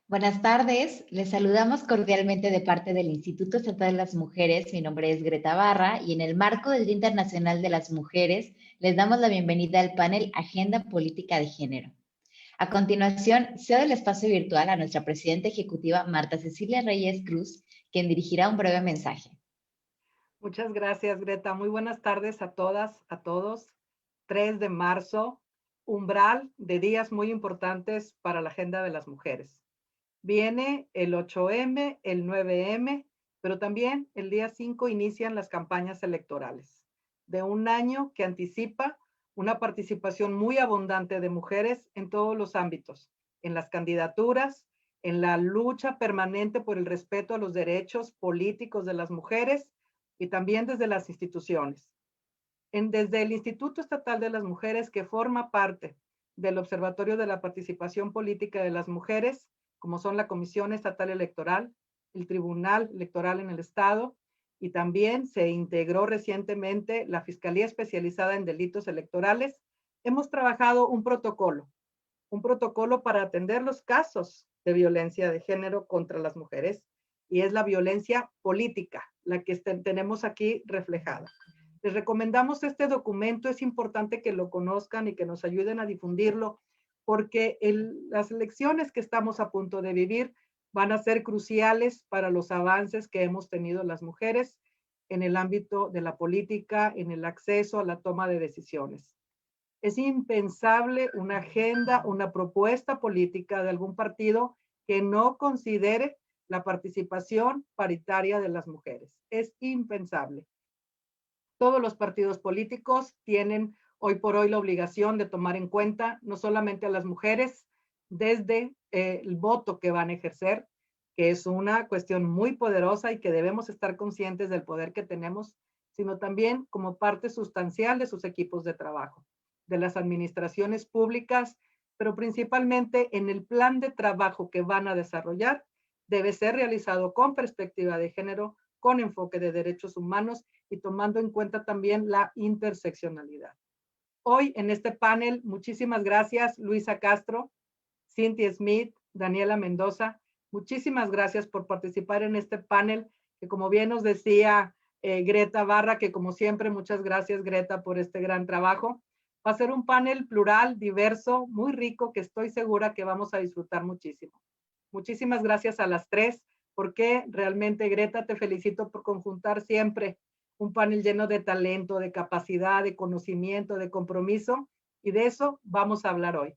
Buenas tardes, les saludamos cordialmente de parte del Instituto Estatal de las Mujeres. Mi nombre es Greta Barra y en el marco del Día Internacional de las Mujeres les damos la bienvenida al panel Agenda Política de Género. A continuación, cedo el espacio virtual a nuestra presidenta ejecutiva Marta Cecilia Reyes Cruz, quien dirigirá un breve mensaje. Muchas gracias, Greta. Muy buenas tardes a todas, a todos. 3 de marzo, umbral de días muy importantes para la agenda de las mujeres. Viene el 8M, el 9M, pero también el día 5 inician las campañas electorales de un año que anticipa una participación muy abundante de mujeres en todos los ámbitos, en las candidaturas, en la lucha permanente por el respeto a los derechos políticos de las mujeres y también desde las instituciones. Desde el Instituto Estatal de las Mujeres, que forma parte del Observatorio de la Participación Política de las Mujeres, como son la Comisión Estatal Electoral, el Tribunal Electoral en el Estado, y también se integró recientemente la Fiscalía Especializada en Delitos Electorales, hemos trabajado un protocolo para atender los casos de violencia de género contra las mujeres, y es la violencia política, la que tenemos aquí reflejada. Les recomendamos este documento, es importante que lo conozcan y que nos ayuden a difundirlo, porque las elecciones que estamos a punto de vivir van a ser cruciales para los avances que hemos tenido las mujeres en el ámbito de la política, en el acceso a la toma de decisiones. Es impensable una agenda, una propuesta política de algún partido que no considere la participación paritaria de las mujeres. Es impensable. Todos los partidos políticos tienen hoy por hoy la obligación de tomar en cuenta no solamente a las mujeres desde el voto que van a ejercer, que es una cuestión muy poderosa y que debemos estar conscientes del poder que tenemos, sino también como parte sustancial de sus equipos de trabajo, de las administraciones públicas, pero principalmente en el plan de trabajo que van a desarrollar, debe ser realizado con perspectiva de género, con enfoque de derechos humanos y tomando en cuenta también la interseccionalidad. Hoy en este panel, muchísimas gracias, Luisa Castro, Cynthia Smith, Daniela Mendoza. Muchísimas gracias por participar en este panel, que como bien nos decía Greta Barra, que como siempre, muchas gracias, Greta, por este gran trabajo. Va a ser un panel plural, diverso, muy rico, que estoy segura que vamos a disfrutar muchísimo. Muchísimas gracias a las tres, porque realmente, Greta, te felicito por conjuntar siempre un panel lleno de talento, de capacidad, de conocimiento, de compromiso, y de eso vamos a hablar hoy.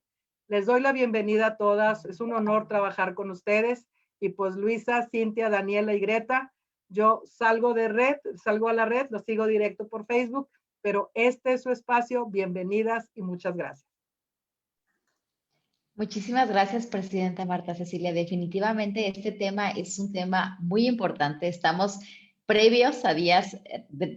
Les doy la bienvenida a todas, es un honor trabajar con ustedes, y pues Luisa, Cintia, Daniela y Greta, yo salgo a la red, lo sigo directo por Facebook, pero este es su espacio, bienvenidas y muchas gracias. Muchísimas gracias, Presidenta Marta Cecilia. Definitivamente este tema es un tema muy importante. Estamos previos a días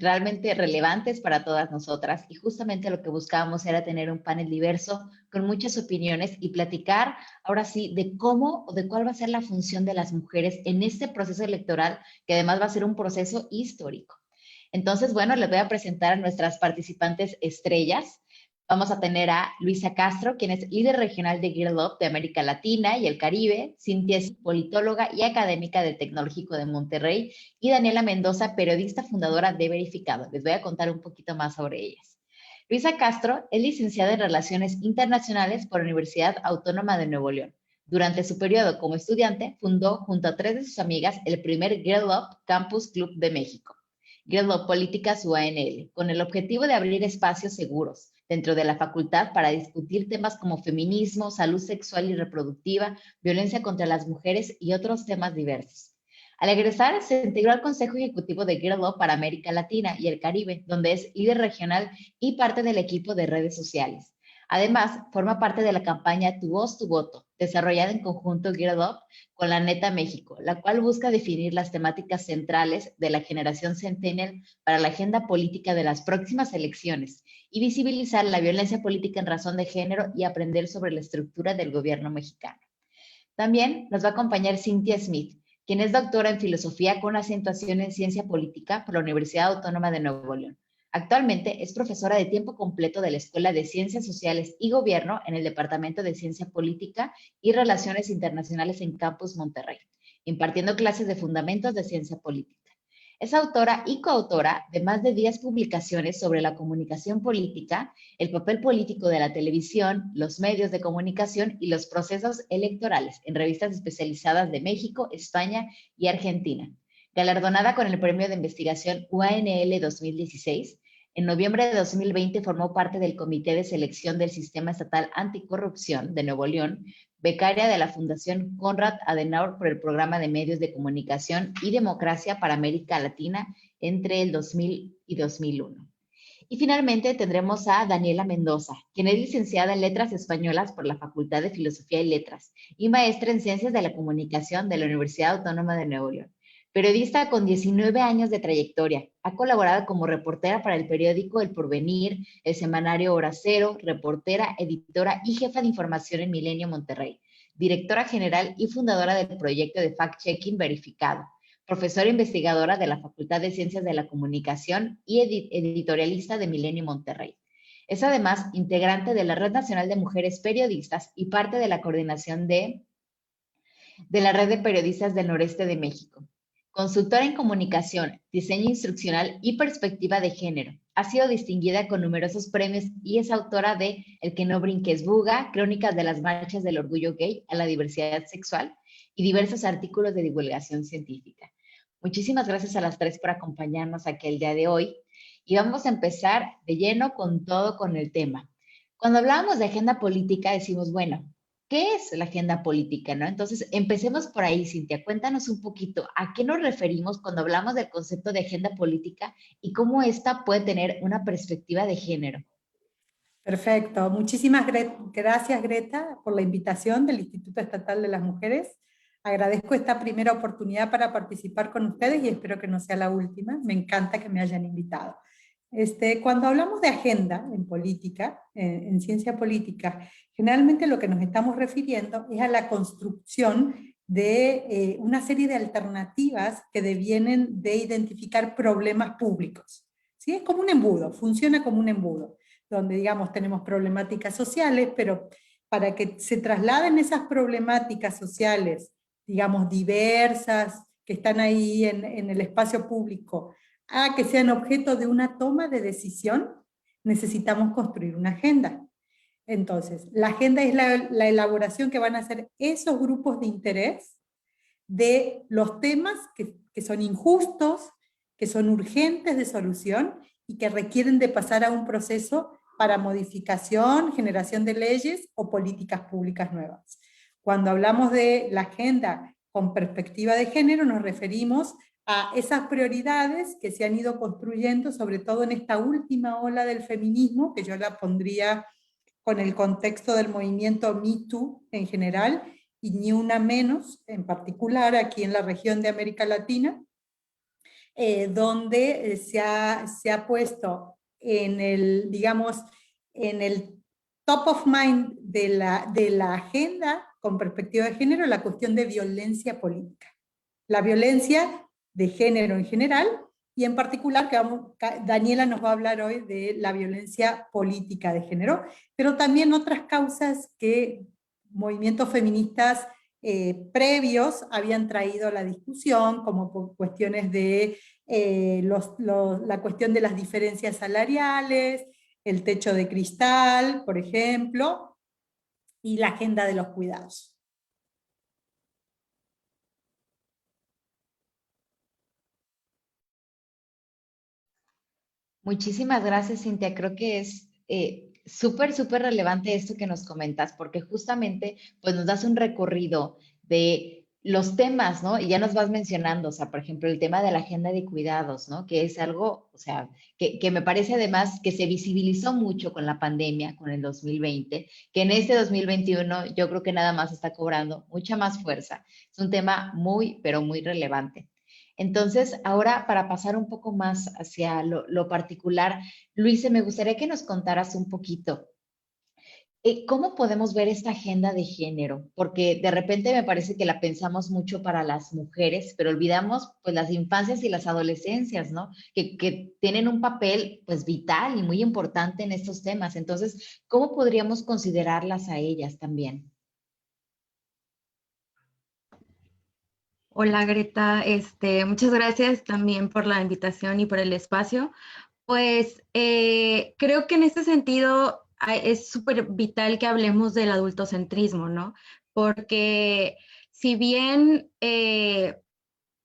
realmente relevantes para todas nosotras y justamente lo que buscábamos era tener un panel diverso con muchas opiniones y platicar ahora sí de cómo o de cuál va a ser la función de las mujeres en este proceso electoral, que además va a ser un proceso histórico. Entonces, bueno, les voy a presentar a nuestras participantes estrellas. Vamos a tener a Luisa Castro, quien es líder regional de Girl Up de América Latina y el Caribe. Cintia es politóloga y académica del Tecnológico de Monterrey. Y Daniela Mendoza, periodista fundadora de Verificado. Les voy a contar un poquito más sobre ellas. Luisa Castro es licenciada en Relaciones Internacionales por la Universidad Autónoma de Nuevo León. Durante su periodo como estudiante, fundó junto a 3 de sus amigas el primer Girl Up Campus Club de México, Girl Up Políticas UANL, con el objetivo de abrir espacios seguros dentro de la facultad para discutir temas como feminismo, salud sexual y reproductiva, violencia contra las mujeres y otros temas diversos. Al egresar, se integró al Consejo Ejecutivo de Girl Up para América Latina y el Caribe, donde es líder regional y parte del equipo de redes sociales. Además, forma parte de la campaña Tu Voz, Tu Voto, desarrollada en conjunto Girl Up con la Neta México, la cual busca definir las temáticas centrales de la generación Centennial para la agenda política de las próximas elecciones y visibilizar la violencia política en razón de género y aprender sobre la estructura del gobierno mexicano. También nos va a acompañar Cynthia Smith, quien es doctora en filosofía con acentuación en ciencia política por la Universidad Autónoma de Nuevo León. Actualmente es profesora de tiempo completo de la Escuela de Ciencias Sociales y Gobierno en el Departamento de Ciencia Política y Relaciones Internacionales en Campus Monterrey, impartiendo clases de fundamentos de ciencia política. Es autora y coautora de más de 10 publicaciones sobre la comunicación política, el papel político de la televisión, los medios de comunicación y los procesos electorales en revistas especializadas de México, España y Argentina. Galardonada con el Premio de Investigación UANL 2016, en noviembre de 2020 formó parte del Comité de Selección del Sistema Estatal Anticorrupción de Nuevo León, becaria de la Fundación Konrad Adenauer por el Programa de Medios de Comunicación y Democracia para América Latina entre el 2000 y 2001. Y finalmente tendremos a Daniela Mendoza, quien es licenciada en Letras Españolas por la Facultad de Filosofía y Letras y maestra en Ciencias de la Comunicación de la Universidad Autónoma de Nuevo León. Periodista con 19 años de trayectoria, ha colaborado como reportera para el periódico El Porvenir, el semanario Hora Cero, reportera, editora y jefa de información en Milenio Monterrey, directora general y fundadora del proyecto de fact-checking verificado, profesora investigadora de la Facultad de Ciencias de la Comunicación y editorialista de Milenio Monterrey. Es además integrante de la Red Nacional de Mujeres Periodistas y parte de la coordinación de la Red de Periodistas del Noreste de México. Consultora en comunicación, diseño instruccional y perspectiva de género. Ha sido distinguida con numerosos premios y es autora de El que no brinques buga, Crónicas de las marchas del orgullo gay a la diversidad sexual y diversos artículos de divulgación científica. Muchísimas gracias a las tres por acompañarnos aquí el día de hoy y vamos a empezar de lleno con todo con el tema. Cuando hablábamos de agenda política decimos, bueno, ¿qué es la agenda política, no? Entonces, empecemos por ahí, Cintia. Cuéntanos un poquito a qué nos referimos cuando hablamos del concepto de agenda política y cómo esta puede tener una perspectiva de género. Perfecto. Muchísimas gracias, Greta, por la invitación del Instituto Estatal de las Mujeres. Agradezco esta primera oportunidad para participar con ustedes y espero que no sea la última. Me encanta que me hayan invitado. Cuando hablamos de agenda en política, en ciencia política, generalmente lo que nos estamos refiriendo es a la construcción de una serie de alternativas que devienen de identificar problemas públicos. ¿Sí? Es como un embudo, funciona como un embudo, donde digamos tenemos problemáticas sociales, pero para que se trasladen esas problemáticas sociales, digamos diversas, que están ahí en el espacio público, a que sean objeto de una toma de decisión, necesitamos construir una agenda. Entonces, la agenda es la elaboración que van a hacer esos grupos de interés de los temas que son injustos, que son urgentes de solución y que requieren de pasar a un proceso para modificación, generación de leyes o políticas públicas nuevas. Cuando hablamos de la agenda con perspectiva de género, nos referimos a esas prioridades que se han ido construyendo, sobre todo en esta última ola del feminismo, que yo la pondría con el contexto del movimiento Me Too en general, y Ni Una Menos en particular, aquí en la región de América Latina, donde se ha puesto en el, digamos, en el top of mind de la agenda con perspectiva de género la cuestión de violencia política. La violencia de género en general, y en particular, Daniela nos va a hablar hoy de la violencia política de género, pero también otras causas que movimientos feministas previos habían traído a la discusión, como cuestiones de la cuestión de las diferencias salariales, el techo de cristal, por ejemplo, y la agenda de los cuidados. Muchísimas gracias, Cintia. Creo que es súper relevante esto que nos comentas, porque justamente pues nos das un recorrido de los temas, ¿no? Y ya nos vas mencionando, o sea, por ejemplo, el tema de la agenda de cuidados, ¿no? Que es algo, o sea, que me parece además que se visibilizó mucho con la pandemia, con el 2020, que en este 2021 yo creo que nada más está cobrando mucha más fuerza. Es un tema muy, pero muy relevante. Entonces, ahora para pasar un poco más hacia lo particular, Luise, me gustaría que nos contaras un poquito. ¿Cómo podemos ver esta agenda de género? Porque de repente me parece que la pensamos mucho para las mujeres, pero olvidamos pues las infancias y las adolescencias, ¿no? Que tienen un papel pues vital y muy importante en estos temas. Entonces, ¿cómo podríamos considerarlas a ellas también? Hola Greta, muchas gracias también por la invitación y por el espacio. Pues creo que en este sentido es súper vital que hablemos del adultocentrismo, ¿no? Porque si bien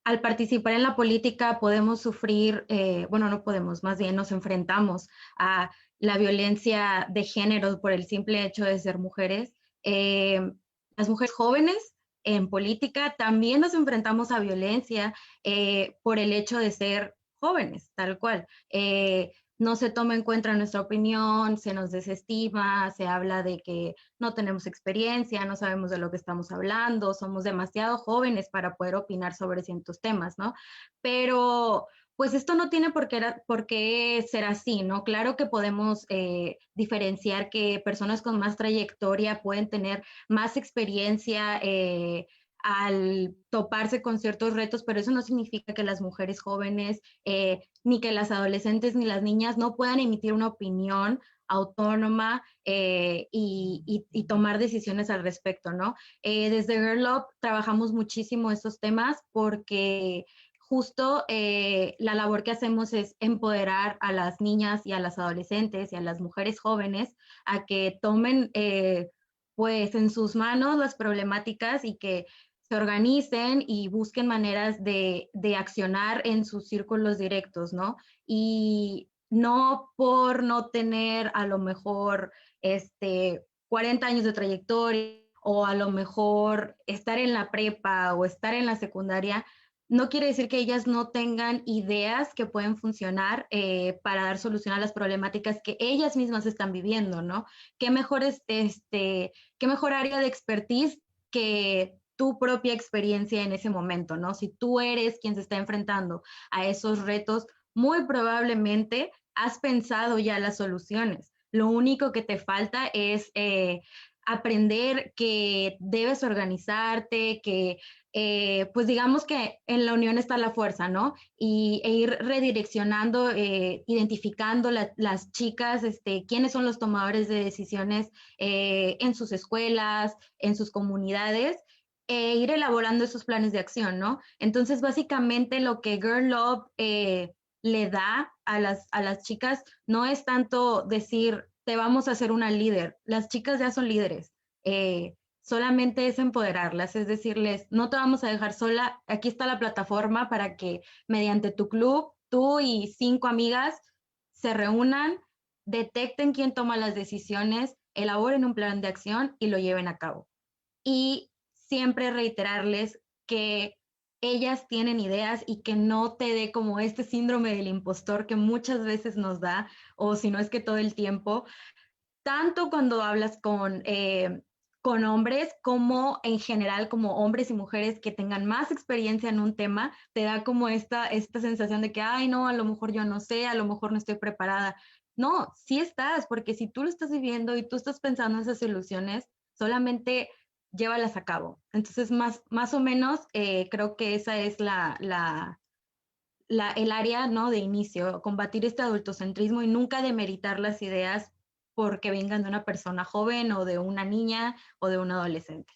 al participar en la política podemos sufrir, bueno, no podemos, más bien nos enfrentamos a la violencia de género por el simple hecho de ser mujeres. Las mujeres jóvenes en política también nos enfrentamos a violencia por el hecho de ser jóvenes, tal cual. No se toma en cuenta nuestra opinión, se nos desestima, se habla de que no tenemos experiencia, no sabemos de lo que estamos hablando, somos demasiado jóvenes para poder opinar sobre ciertos temas, ¿no? Pero pues esto no tiene por qué ser así, ¿no? Claro que podemos diferenciar que personas con más trayectoria pueden tener más experiencia al toparse con ciertos retos, pero eso no significa que las mujeres jóvenes, ni que las adolescentes, ni las niñas no puedan emitir una opinión autónoma y tomar decisiones al respecto, ¿no? Desde Girl Up trabajamos muchísimo estos temas porque justo la labor que hacemos es empoderar a las niñas y a las adolescentes y a las mujeres jóvenes a que tomen pues en sus manos las problemáticas y que se organicen y busquen maneras de accionar en sus círculos directos, ¿no? Y no por no tener a lo mejor 40 años de trayectoria o a lo mejor estar en la prepa o estar en la secundaria, no quiere decir que ellas no tengan ideas que pueden funcionar para dar solución a las problemáticas que ellas mismas están viviendo, ¿no? ¿Qué mejor, qué mejor área de expertise que tu propia experiencia en ese momento, ¿no? Si tú eres quien se está enfrentando a esos retos, muy probablemente has pensado ya las soluciones. Lo único que te falta es aprender que debes organizarte, que pues digamos que en la unión está la fuerza, ¿no? E ir redireccionando, identificando las chicas, quiénes son los tomadores de decisiones en sus escuelas, en sus comunidades, ir elaborando esos planes de acción, ¿no? Entonces, básicamente lo que Girl Love le da a las chicas no es tanto decir, te vamos a hacer una líder, las chicas ya son líderes, solamente es empoderarlas, es decirles, no te vamos a dejar sola, aquí está la plataforma para que mediante tu club, tú y 5 amigas se reúnan, detecten quién toma las decisiones, elaboren un plan de acción y lo lleven a cabo. Y siempre reiterarles que ellas tienen ideas y que no te dé como este síndrome del impostor que muchas veces nos da, o si no es que todo el tiempo, tanto cuando hablas con hombres como en general, como hombres y mujeres que tengan más experiencia en un tema, te da como esta sensación de que, ay, no, a lo mejor yo no sé, a lo mejor no estoy preparada. No, sí estás, porque si tú lo estás viviendo y tú estás pensando en esas soluciones, solamente llévalas a cabo. Entonces, más o menos, creo que esa es el área, ¿no? De inicio, combatir este adultocentrismo y nunca demeritar las ideas porque vengan de una persona joven o de una niña o de un adolescente.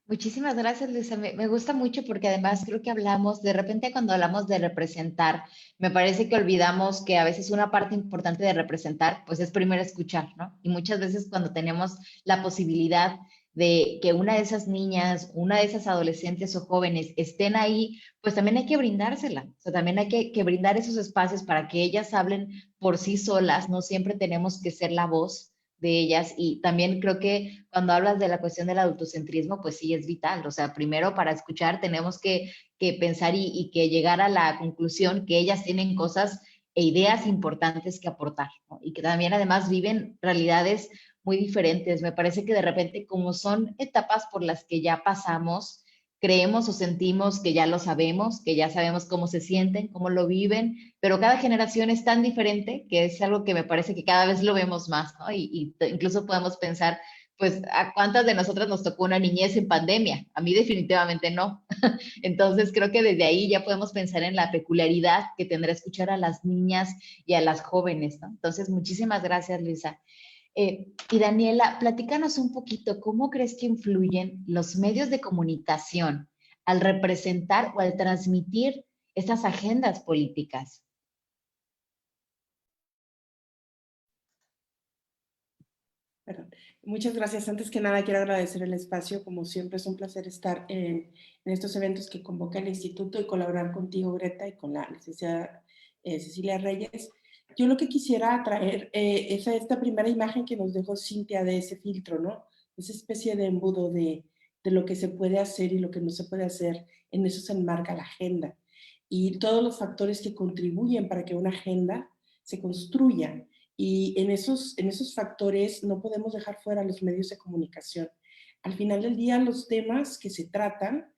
Muchísimas gracias, Luisa. Me gusta mucho porque además creo que hablamos, de repente cuando hablamos de representar, me parece que olvidamos que a veces una parte importante de representar, pues es primero escuchar, ¿no? Y muchas veces cuando tenemos la posibilidad de que una de esas niñas, una de esas adolescentes o jóvenes estén ahí, pues también hay que brindársela. O sea, también hay que brindar esos espacios para que ellas hablen por sí solas, no siempre tenemos que ser la voz de ellas. Y también creo que cuando hablas de la cuestión del adultocentrismo, pues sí es vital. O sea, primero para escuchar tenemos que pensar y que llegar a la conclusión que ellas tienen cosas e ideas importantes que aportar, ¿no? Y que también además viven realidades muy diferentes. Me parece que de repente como son etapas por las que ya pasamos, creemos o sentimos que ya lo sabemos, que ya sabemos cómo se sienten, cómo lo viven, pero cada generación es tan diferente que es algo que me parece que cada vez lo vemos más, ¿no? Incluso podemos pensar, pues, ¿a cuántas de nosotras nos tocó una niñez en pandemia? A mí definitivamente no. Entonces creo que desde ahí ya podemos pensar en la peculiaridad que tendrá escuchar a las niñas y a las jóvenes, ¿no? Entonces, muchísimas gracias, Luisa. Y Daniela, platícanos un poquito, ¿cómo crees que influyen los medios de comunicación al representar o al transmitir estas agendas políticas? Perdón. Muchas gracias. Antes que nada, quiero agradecer el espacio. Como siempre, es un placer estar en estos eventos que convoca el Instituto y colaborar contigo, Greta, y con la licenciada Cecilia Reyes. Yo lo que quisiera traer es esta primera imagen que nos dejó Cintia de ese filtro, ¿no? Esa especie de embudo de lo que se puede hacer y lo que no se puede hacer. En eso se enmarca la agenda. Y todos los factores que contribuyen para que una agenda se construya. Y en esos factores no podemos dejar fuera los medios de comunicación. Al final del día, los temas que se tratan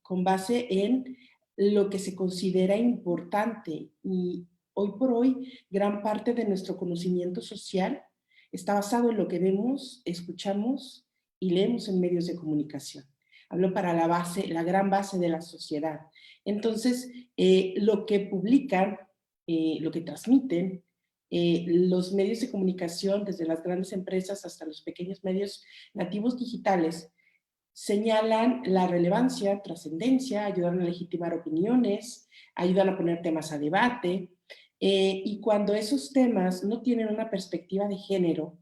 con base en lo que se considera importante. Y hoy por hoy, gran parte de nuestro conocimiento social está basado en lo que vemos, escuchamos y leemos en medios de comunicación. Hablo para la gran base de la sociedad. Entonces, lo que publican, lo que transmiten, los medios de comunicación, desde las grandes empresas hasta los pequeños medios nativos digitales, señalan la relevancia, trascendencia, ayudan a legitimar opiniones, ayudan a poner temas a debate, y cuando esos temas no tienen una perspectiva de género,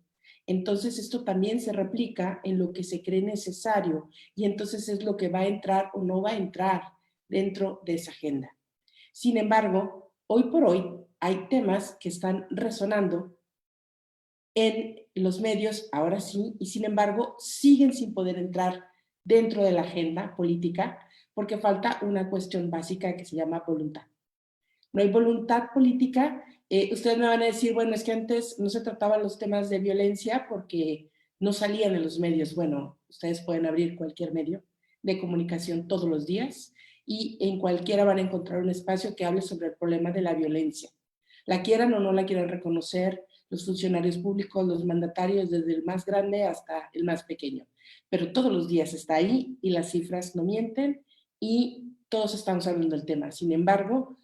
entonces esto también se replica en lo que se cree necesario, y entonces es lo que va a entrar o no va a entrar dentro de esa agenda. Sin embargo, hoy por hoy hay temas que están resonando en los medios, ahora sí, y sin embargo siguen sin poder entrar dentro de la agenda política porque falta una cuestión básica que se llama voluntad. No hay voluntad política. Ustedes me van a decir, bueno, es que antes no se trataban los temas de violencia porque no salían en los medios. Bueno, ustedes pueden abrir cualquier medio de comunicación todos los días y en cualquiera van a encontrar un espacio que hable sobre el problema de la violencia. La quieran o no la quieran reconocer los funcionarios públicos, los mandatarios, desde el más grande hasta el más pequeño. Pero todos los días está ahí y las cifras no mienten y todos estamos hablando del tema. Sin embargo,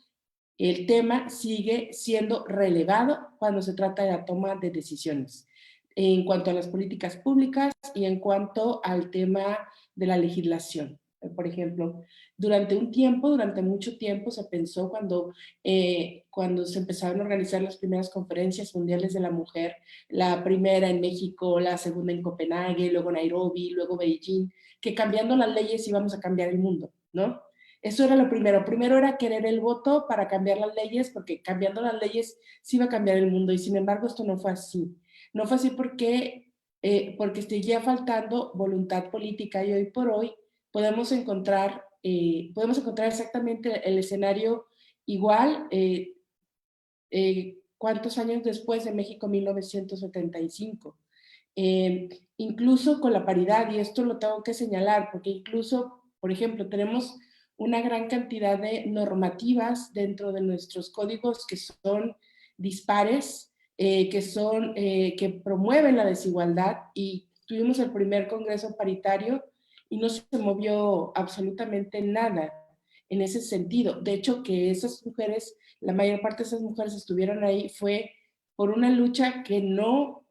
el tema sigue siendo relegado cuando se trata de la toma de decisiones en cuanto a las políticas públicas y en cuanto al tema de la legislación. Por ejemplo, durante mucho tiempo se pensó cuando se empezaron a organizar las primeras conferencias mundiales de la mujer, la primera en México, la segunda en Copenhague, luego Nairobi, luego Beijing, que cambiando las leyes íbamos a cambiar el mundo, ¿no? Eso era lo primero. Primero era querer el voto para cambiar las leyes, porque cambiando las leyes sí iba a cambiar el mundo, y sin embargo esto no fue así. No fue así porque seguía faltando voluntad política, y hoy por hoy podemos encontrar exactamente el escenario igual, ¿cuántos años después de México 1975? Incluso con la paridad, y esto lo tengo que señalar, porque incluso, por ejemplo, tenemos una gran cantidad de normativas dentro de nuestros códigos que son dispares, que promueven la desigualdad, y tuvimos el primer Congreso paritario y no se movió absolutamente nada en ese sentido. De hecho, que esas mujeres, la mayor parte de esas mujeres estuvieron ahí fue por una lucha que no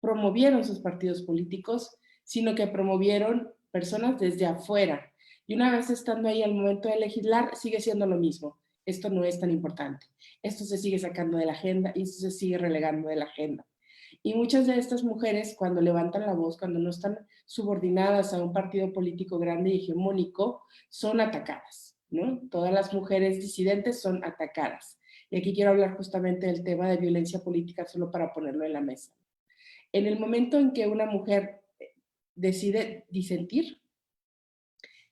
promovieron sus partidos políticos, sino que promovieron personas desde afuera. Y una vez estando ahí al momento de legislar, sigue siendo lo mismo. Esto no es tan importante. Esto se sigue sacando de la agenda y esto se sigue relegando de la agenda. Y muchas de estas mujeres, cuando levantan la voz, cuando no están subordinadas a un partido político grande y hegemónico, son atacadas, ¿no? Todas las mujeres disidentes son atacadas. Y aquí quiero hablar justamente del tema de violencia política, solo para ponerlo en la mesa. En el momento en que una mujer decide disentir,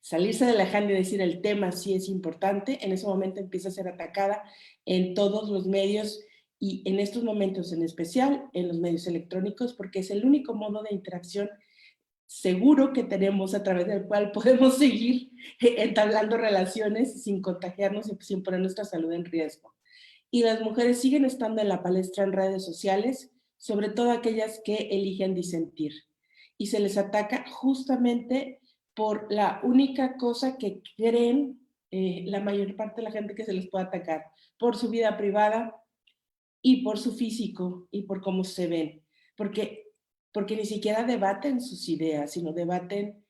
salirse de la agenda y decir el tema sí es importante, en ese momento empieza a ser atacada en todos los medios, y en estos momentos en especial en los medios electrónicos, porque es el único modo de interacción seguro que tenemos a través del cual podemos seguir entablando relaciones sin contagiarnos y sin poner nuestra salud en riesgo. Y las mujeres siguen estando en la palestra en redes sociales, sobre todo aquellas que eligen disentir. Y se les ataca justamente por la única cosa que creen la mayor parte de la gente que se les puede atacar, por su vida privada y por su físico y por cómo se ven. Porque ni siquiera debaten sus ideas, sino debaten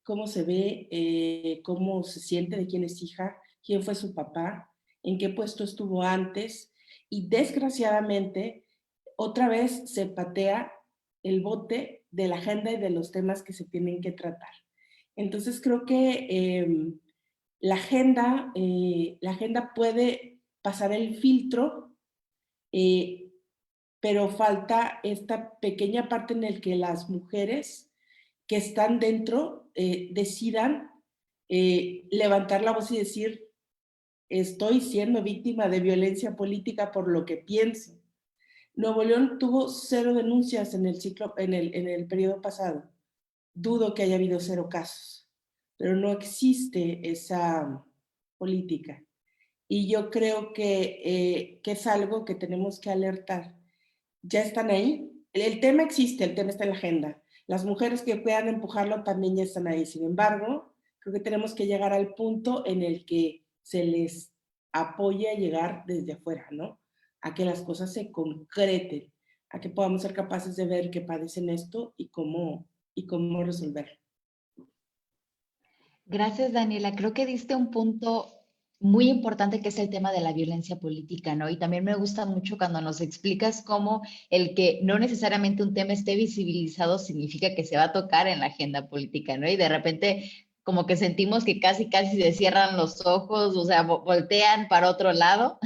cómo se ve, cómo se siente, de quién es hija, quién fue su papá, en qué puesto estuvo antes. Y desgraciadamente, otra vez se patea el bote de la agenda y de los temas que se tienen que tratar. Entonces creo que la agenda puede pasar el filtro, pero falta esta pequeña parte en la que las mujeres que están dentro decidan levantar la voz y decir, estoy siendo víctima de violencia política por lo que pienso. Nuevo León tuvo 0 denuncias en el periodo pasado. Dudo que haya habido 0 casos, pero no existe esa política. Y yo creo que es algo que tenemos que alertar. Ya están ahí. El tema existe, el tema está en la agenda. Las mujeres que puedan empujarlo también ya están ahí. Sin embargo, creo que tenemos que llegar al punto en el que se les apoye a llegar desde afuera, ¿no? A que las cosas se concreten, a que podamos ser capaces de ver que padecen esto y cómo resolverlo. Gracias, Daniela. Creo que diste un punto muy importante que es el tema de la violencia política, ¿no? Y también me gusta mucho cuando nos explicas cómo el que no necesariamente un tema esté visibilizado significa que se va a tocar en la agenda política, ¿no? Y de repente como que sentimos que casi se cierran los ojos, o sea, voltean para otro lado,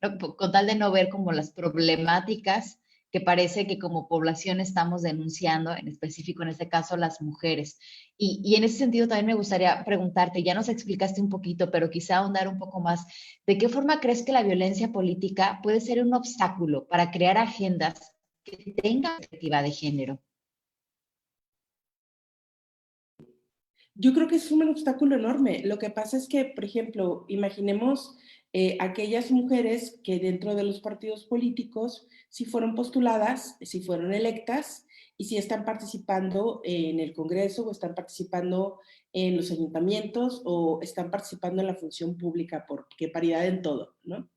¿no? Con tal de no ver como las problemáticas que parece que como población estamos denunciando, en específico en este caso las mujeres. Y en ese sentido también me gustaría preguntarte, ya nos explicaste un poquito, pero quizá ahondar un poco más, ¿de qué forma crees que la violencia política puede ser un obstáculo para crear agendas que tengan perspectiva de género? Yo creo que es un obstáculo enorme. Lo que pasa es que, por ejemplo, imaginemos aquellas mujeres que dentro de los partidos políticos sí fueron postuladas, sí fueron electas y sí están participando en el Congreso o están participando en los ayuntamientos o están participando en la función pública, porque paridad en todo, ¿no?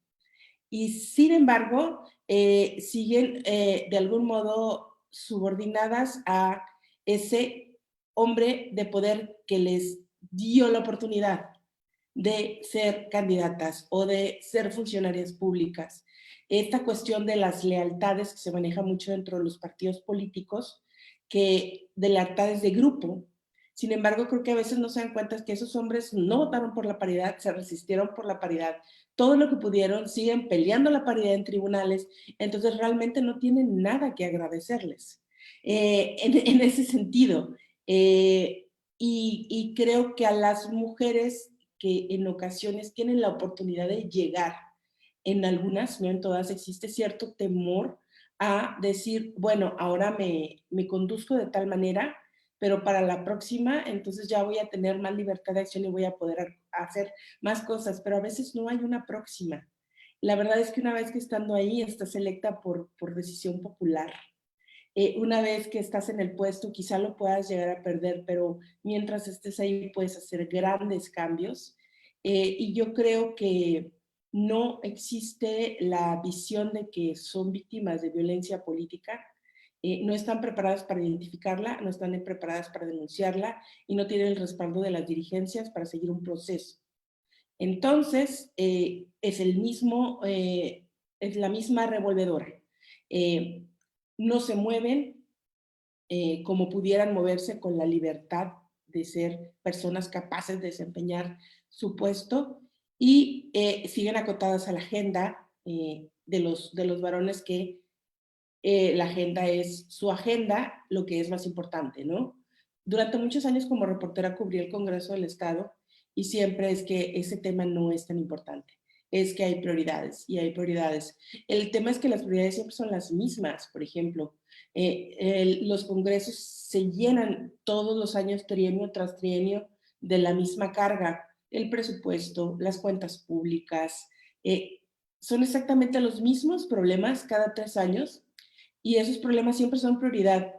Y sin embargo, siguen de algún modo subordinadas a ese hombre de poder que les dio la oportunidad de ser candidatas o de ser funcionarias públicas. Esta cuestión de las lealtades que se maneja mucho dentro de los partidos políticos, que de lealtades de grupo. Sin embargo, creo que a veces no se dan cuenta que esos hombres no votaron por la paridad, se resistieron por la paridad, todo lo que pudieron, siguen peleando la paridad en tribunales, entonces realmente no tienen nada que agradecerles. En ese sentido, y creo que a las mujeres que en ocasiones tienen la oportunidad de llegar, en algunas, no en todas, existe cierto temor a decir, bueno, ahora me conduzco de tal manera, pero para la próxima, entonces ya voy a tener más libertad de acción y voy a poder hacer más cosas, pero a veces no hay una próxima. La verdad es que una vez que estando ahí, estás electa por decisión popular. Una vez que estás en el puesto, quizá lo puedas llegar a perder, pero mientras estés ahí puedes hacer grandes cambios. Y yo creo que no existe la visión de que son víctimas de violencia política. No están preparadas para identificarla, no están preparadas para denunciarla y no tienen el respaldo de las dirigencias para seguir un proceso. Entonces, es la misma revolvedora. No se mueven como pudieran moverse con la libertad de ser personas capaces de desempeñar su puesto y siguen acotadas a la agenda de los varones que la agenda es su agenda, lo que es más importante, ¿no? Durante muchos años como reportera cubrí el Congreso del Estado y siempre es que ese tema no es tan importante. es que hay prioridades y hay prioridades. El tema es que las prioridades siempre son las mismas. Por ejemplo, los congresos se llenan todos los años, trienio tras trienio, de la misma carga. El presupuesto, las cuentas públicas, son exactamente los mismos problemas cada 3 años y esos problemas siempre son prioridad.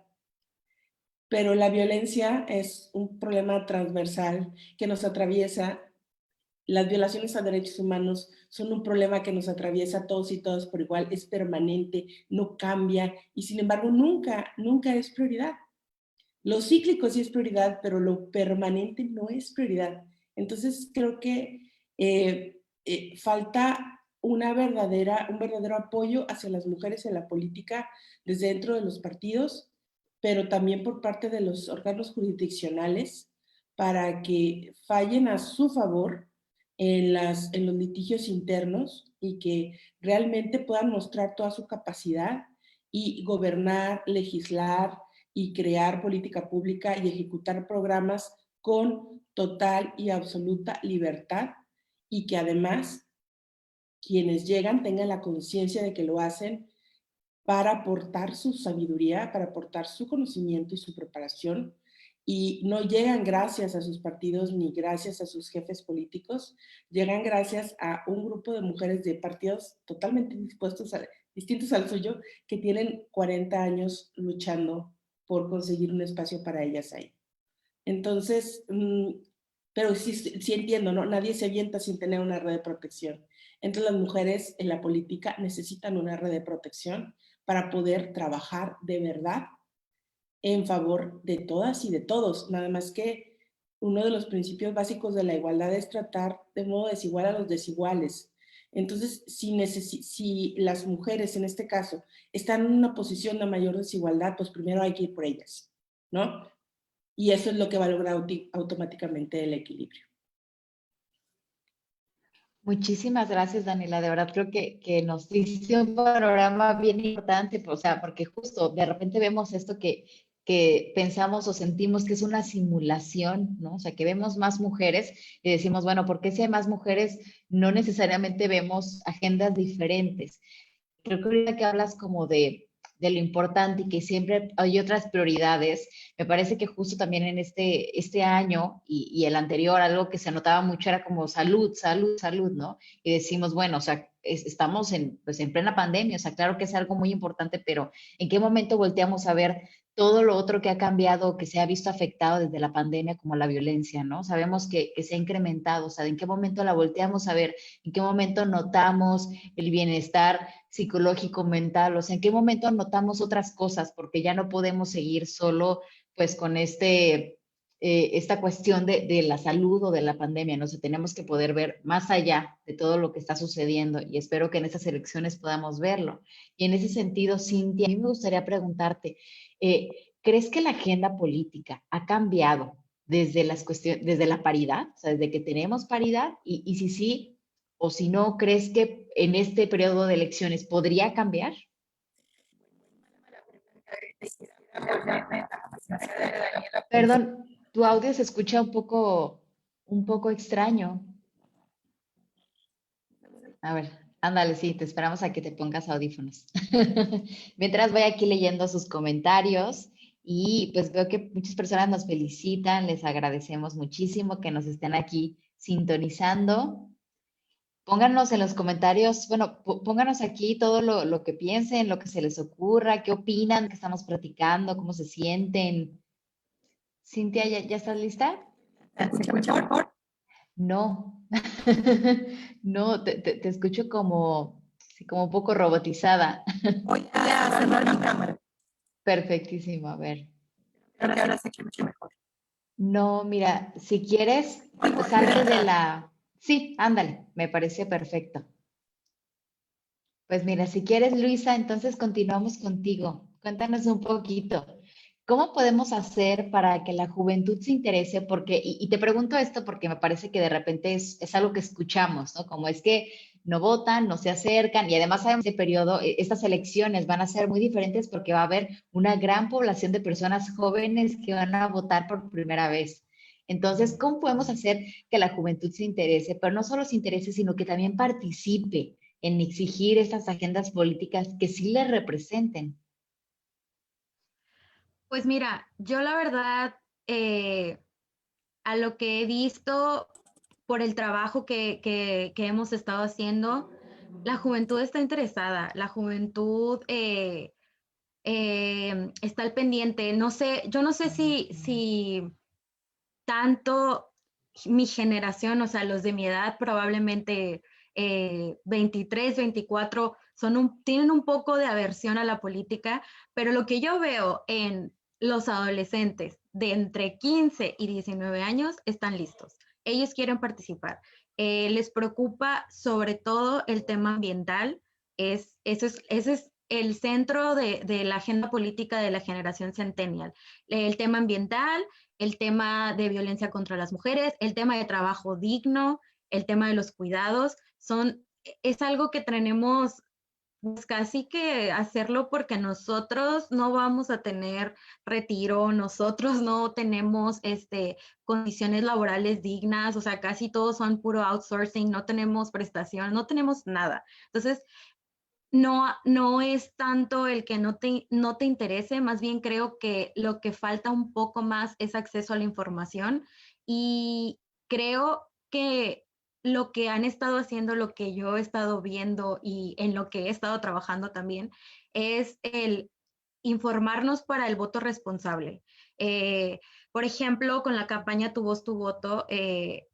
Pero la violencia es un problema transversal que nos atraviesa. Las violaciones a derechos humanos son un problema que nos atraviesa a todos y todas por igual, es permanente, no cambia y sin embargo nunca es prioridad. Lo cíclico sí es prioridad, pero lo permanente no es prioridad. Entonces creo que falta un verdadero apoyo hacia las mujeres en la política desde dentro de los partidos, pero también por parte de los órganos jurisdiccionales para que fallen a su favor en los litigios internos y que realmente puedan mostrar toda su capacidad y gobernar, legislar y crear política pública y ejecutar programas con total y absoluta libertad y que además quienes llegan tengan la conciencia de que lo hacen para aportar su sabiduría, para aportar su conocimiento y su preparación, y no llegan gracias a sus partidos ni gracias a sus jefes políticos, llegan gracias a un grupo de mujeres de partidos totalmente distintos al suyo, que tienen 40 años luchando por conseguir un espacio para ellas ahí. Entonces, pero sí entiendo, ¿no? Nadie se avienta sin tener una red de protección. Entonces las mujeres en la política necesitan una red de protección para poder trabajar de verdad en favor de todas y de todos. Nada más que uno de los principios básicos de la igualdad es tratar de modo desigual a los desiguales. Entonces, si las mujeres en este caso están en una posición de mayor desigualdad, pues primero hay que ir por ellas, ¿no? Y eso es lo que va a lograr automáticamente el equilibrio. Muchísimas gracias, Daniela. De verdad creo que nos diste un panorama bien importante, o sea, porque justo de repente vemos esto que pensamos o sentimos que es una simulación, ¿no? O sea, que vemos más mujeres y decimos, bueno, ¿por qué si hay más mujeres no necesariamente vemos agendas diferentes? Creo que ahorita que hablas como de lo importante y que siempre hay otras prioridades, me parece que justo también en este año y el anterior, algo que se notaba mucho era como salud, salud, salud, ¿no? Y decimos, bueno, o sea, estamos pues en plena pandemia, o sea, claro que es algo muy importante, pero ¿en qué momento volteamos a ver todo lo otro que ha cambiado, que se ha visto afectado desde la pandemia, como la violencia, ¿no? Sabemos que se ha incrementado, o sea, ¿en qué momento la volteamos a ver? ¿En qué momento notamos el bienestar psicológico, mental? O sea, ¿en qué momento notamos otras cosas? Porque ya no podemos seguir solo, pues, con esta cuestión de la salud o de la pandemia, ¿no? O sea, tenemos que poder ver más allá de todo lo que está sucediendo y espero que en estas elecciones podamos verlo. Y en ese sentido, Cintia, a mí me gustaría preguntarte, ¿crees que la agenda política ha cambiado desde desde la paridad, o sea, desde que tenemos paridad? Y si sí, o si no, ¿crees que en este periodo de elecciones podría cambiar? Perdón, tu audio se escucha un poco extraño. A ver, ándale, sí, te esperamos a que te pongas audífonos. Mientras voy aquí leyendo sus comentarios y pues veo que muchas personas nos felicitan, les agradecemos muchísimo que nos estén aquí sintonizando. Pónganos en los comentarios, bueno, pónganos aquí todo lo que piensen, lo que se les ocurra, qué opinan, qué estamos platicando, cómo se sienten. Cintia, ¿ya estás lista? ¿Se escucha mejor? No, no, te escucho como, sí, como un poco robotizada. Voy a cerrar mi cámara. Perfectísimo, a ver. Creo que ahora se escucha mejor. No, mira, si quieres, salte de la... Sí, ándale, me parece perfecto. Pues mira, si quieres, Luisa, entonces continuamos contigo. Cuéntanos un poquito. ¿Cómo podemos hacer para que la juventud se interese? Porque, y te pregunto esto porque me parece que de repente es algo que escuchamos, ¿no? Como es que no votan, no se acercan, y además sabemos que este periodo, estas elecciones van a ser muy diferentes porque va a haber una gran población de personas jóvenes que van a votar por primera vez. Entonces, ¿cómo podemos hacer que la juventud se interese? Pero no solo se interese, sino que también participe en exigir estas agendas políticas que sí les representen. Pues mira, yo la verdad, a lo que he visto por el trabajo que hemos estado haciendo, la juventud está interesada, la juventud está al pendiente. No sé, yo no sé si tanto mi generación, o sea, los de mi edad, probablemente 23, 24, tienen un poco de aversión a la política, pero lo que yo veo en los adolescentes de entre 15 y 19 años están listos. Ellos quieren participar. Les preocupa sobre todo el tema ambiental. Ese es el centro de la agenda política de la generación centennial. El tema ambiental, el tema de violencia contra las mujeres, el tema de trabajo digno, el tema de los cuidados, es algo que tenemos pues casi que hacerlo porque nosotros no vamos a tener retiro, nosotros no tenemos condiciones laborales dignas, o sea, casi todos son puro outsourcing, no tenemos prestación, no tenemos nada. Entonces, no es tanto el que no te interese, más bien creo que lo que falta un poco más es acceso a la información y creo que lo que han estado haciendo, lo que yo he estado viendo y en lo que he estado trabajando también, es el informarnos para el voto responsable. Por ejemplo, con la campaña Tu Voz, Tu Voto, es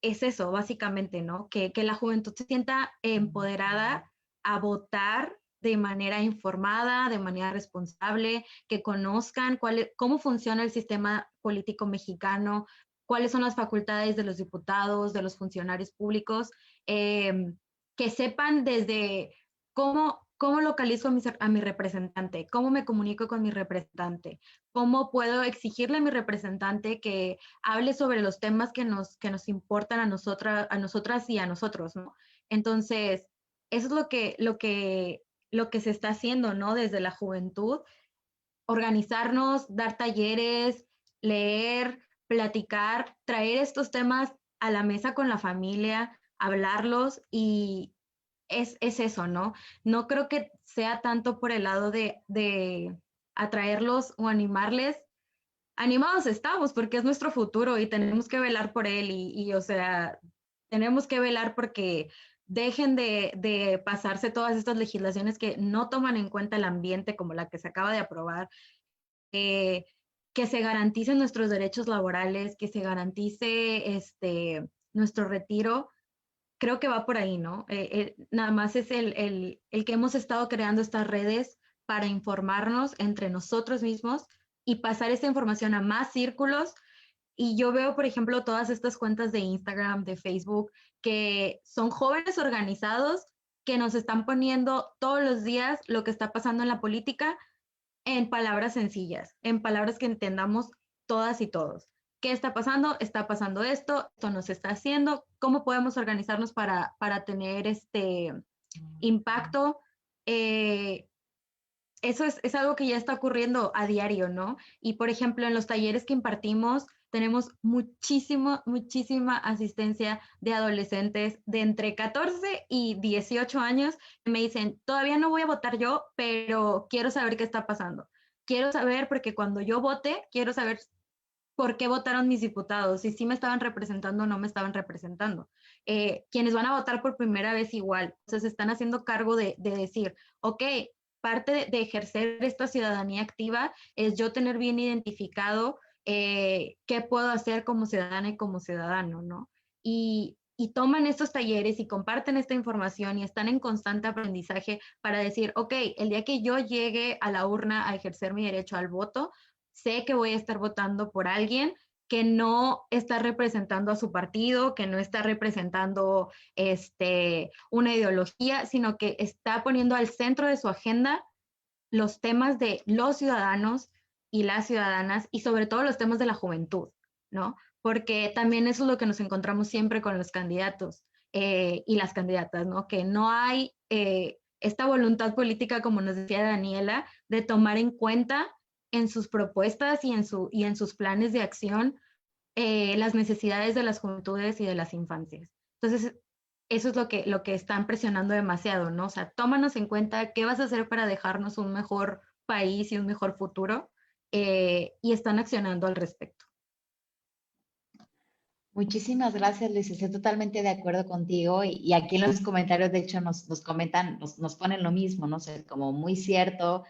eso, básicamente, ¿no? Que la juventud se sienta empoderada a votar de manera informada, de manera responsable, que conozcan cómo funciona el sistema político mexicano, cuáles son las facultades de los diputados, de los funcionarios públicos, que sepan desde cómo localizo a mi representante, cómo me comunico con mi representante, cómo puedo exigirle a mi representante que hable sobre los temas que nos importan a nosotras y a nosotros, ¿no? Entonces, eso es lo que se está haciendo, ¿no? Desde la juventud, organizarnos, dar talleres, leer, platicar, traer estos temas a la mesa con la familia, hablarlos y es eso, ¿no? No creo que sea tanto por el lado de atraerlos o animarles. Animados estamos porque es nuestro futuro y tenemos que velar por él o sea, tenemos que velar porque dejen de pasarse todas estas legislaciones que no toman en cuenta el ambiente como la que se acaba de aprobar, que se garanticen nuestros derechos laborales, que se garantice nuestro retiro. Creo que va por ahí, ¿no? Nada más es el que hemos estado creando estas redes para informarnos entre nosotros mismos y pasar esta información a más círculos. Y yo veo, por ejemplo, todas estas cuentas de Instagram, de Facebook, que son jóvenes organizados que nos están poniendo todos los días lo que está pasando en la política en palabras sencillas, en palabras que entendamos todas y todos. ¿Qué está pasando? Está pasando esto nos está haciendo, ¿cómo podemos organizarnos para tener este impacto? Eso es algo que ya está ocurriendo a diario, ¿no? Y por ejemplo, en los talleres que impartimos, tenemos muchísima asistencia de adolescentes de entre 14 y 18 años que me dicen, todavía no voy a votar yo, pero quiero saber qué está pasando. Quiero saber porque cuando yo vote, quiero saber por qué votaron mis diputados, si sí me estaban representando o no me estaban representando. Quienes van a votar por primera vez igual, entonces están haciendo cargo de decir, ok, parte de ejercer esta ciudadanía activa es yo tener bien identificado qué puedo hacer como ciudadana y como ciudadano, ¿no? Y toman estos talleres y comparten esta información y están en constante aprendizaje para decir, ok, el día que yo llegue a la urna a ejercer mi derecho al voto, sé que voy a estar votando por alguien que no está representando a su partido, que no está representando una ideología, sino que está poniendo al centro de su agenda los temas de los ciudadanos y las ciudadanas y sobre todo los temas de la juventud, ¿no? Porque también eso es lo que nos encontramos siempre con los candidatos y las candidatas, ¿no? Que no hay esta voluntad política, como nos decía Daniela, de tomar en cuenta en sus propuestas y en sus planes de acción las necesidades de las juventudes y de las infancias. Entonces, eso es lo que están presionando demasiado, ¿no? O sea, tómanos en cuenta qué vas a hacer para dejarnos un mejor país y un mejor futuro, y están accionando al respecto. Muchísimas gracias, Luis. Estoy totalmente de acuerdo contigo. Y aquí en los comentarios, de hecho, nos comentan, nos ponen lo mismo, ¿no? O sea, como muy cierto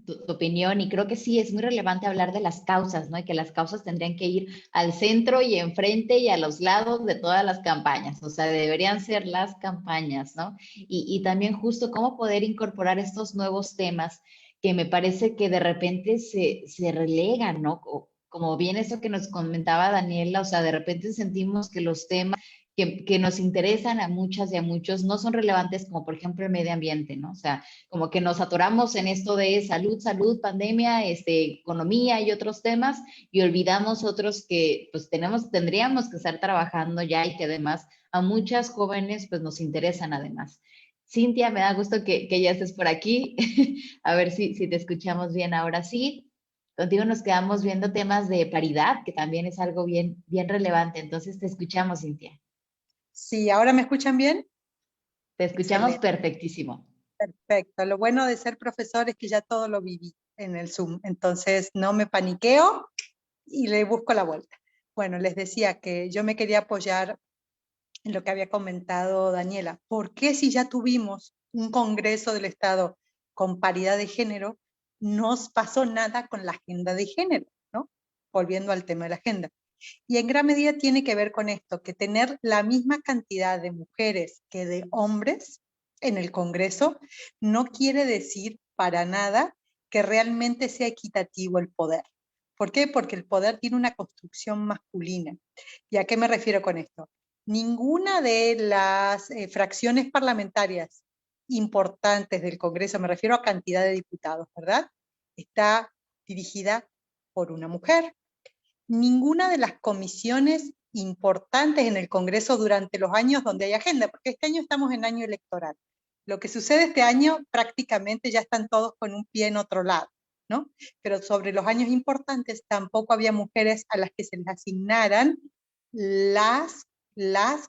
tu opinión. Y creo que sí, es muy relevante hablar de las causas, ¿no? Y que las causas tendrían que ir al centro y enfrente y a los lados de todas las campañas. O sea, deberían ser las campañas, ¿no? Y también justo cómo poder incorporar estos nuevos temas que me parece que de repente se relegan, ¿no? Como bien eso que nos comentaba Daniela, o sea, de repente sentimos que los temas que nos interesan a muchas y a muchos no son relevantes, como por ejemplo el medio ambiente, ¿no? O sea, como que nos atoramos en esto de salud, pandemia, economía y otros temas, y olvidamos otros que pues tendríamos que estar trabajando ya, y que además a muchas jóvenes pues nos interesan además. Cintia, me da gusto que ya estés por aquí. A ver si te escuchamos bien ahora sí. Contigo nos quedamos viendo temas de paridad, que también es algo bien relevante. Entonces te escuchamos, Cintia. Sí, ¿ahora me escuchan bien? Te escuchamos Excelente, perfectísimo. perfecto. Lo bueno de ser profesor es que ya todo lo viví en el Zoom, entonces no me paniqueo y le busco la vuelta. Bueno, les decía que yo me quería apoyar en lo que había comentado Daniela. ¿Por qué si ya tuvimos un Congreso del Estado con paridad de género, no pasó nada con la agenda de género, ¿no? Volviendo al tema de la agenda. Y en gran medida tiene que ver con esto, que tener la misma cantidad de mujeres que de hombres en el Congreso no quiere decir para nada que realmente sea equitativo el poder. ¿Por qué? Porque el poder tiene una construcción masculina. ¿Y a qué me refiero con esto? Ninguna de las fracciones parlamentarias importantes del Congreso, me refiero a cantidad de diputados, ¿verdad? Está dirigida por una mujer. Ninguna de las comisiones importantes en el Congreso durante los años donde hay agenda, porque este año estamos en año electoral. Lo que sucede este año prácticamente ya están todos con un pie en otro lado, ¿no? Pero sobre los años importantes tampoco había mujeres a las que se les asignaran las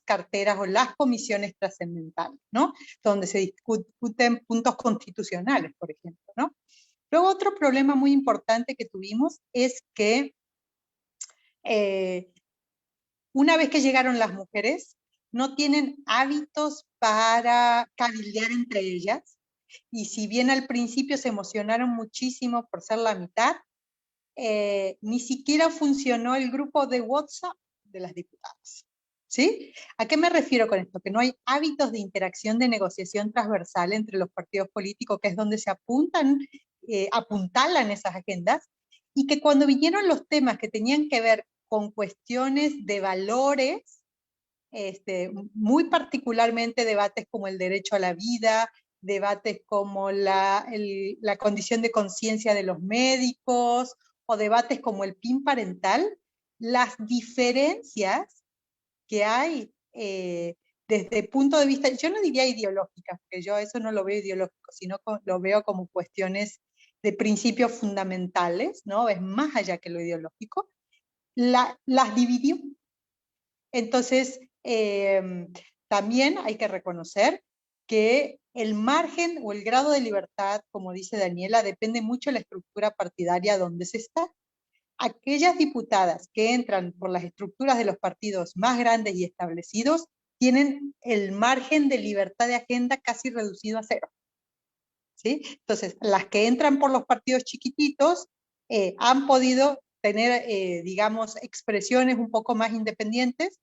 carteras o las comisiones trascendentales, ¿no? Donde se discuten puntos constitucionales, por ejemplo, ¿no? Luego otro problema muy importante que tuvimos es que una vez que llegaron las mujeres, no tienen hábitos para cabildear entre ellas, y si bien al principio se emocionaron muchísimo por ser la mitad, ni siquiera funcionó el grupo de WhatsApp de las diputadas. ¿Sí? ¿A qué me refiero con esto? Que no hay hábitos de interacción, de negociación transversal entre los partidos políticos, que es donde se apuntalan esas agendas, y que cuando vinieron los temas que tenían que ver con cuestiones de valores, muy particularmente debates como el derecho a la vida, debates como la condición de conciencia de los médicos, o debates como el PIN parental, las diferencias que hay desde el punto de vista, yo no diría ideológicas, porque yo eso no lo veo ideológico, sino lo veo como cuestiones de principios fundamentales, ¿no? Es más allá que lo ideológico, las dividió. Entonces, también hay que reconocer que el margen o el grado de libertad, como dice Daniela, depende mucho de la estructura partidaria donde se está. Aquellas diputadas que entran por las estructuras de los partidos más grandes y establecidos tienen el margen de libertad de agenda casi reducido a cero. ¿Sí? Entonces, las que entran por los partidos chiquititos han podido tener, digamos, expresiones un poco más independientes,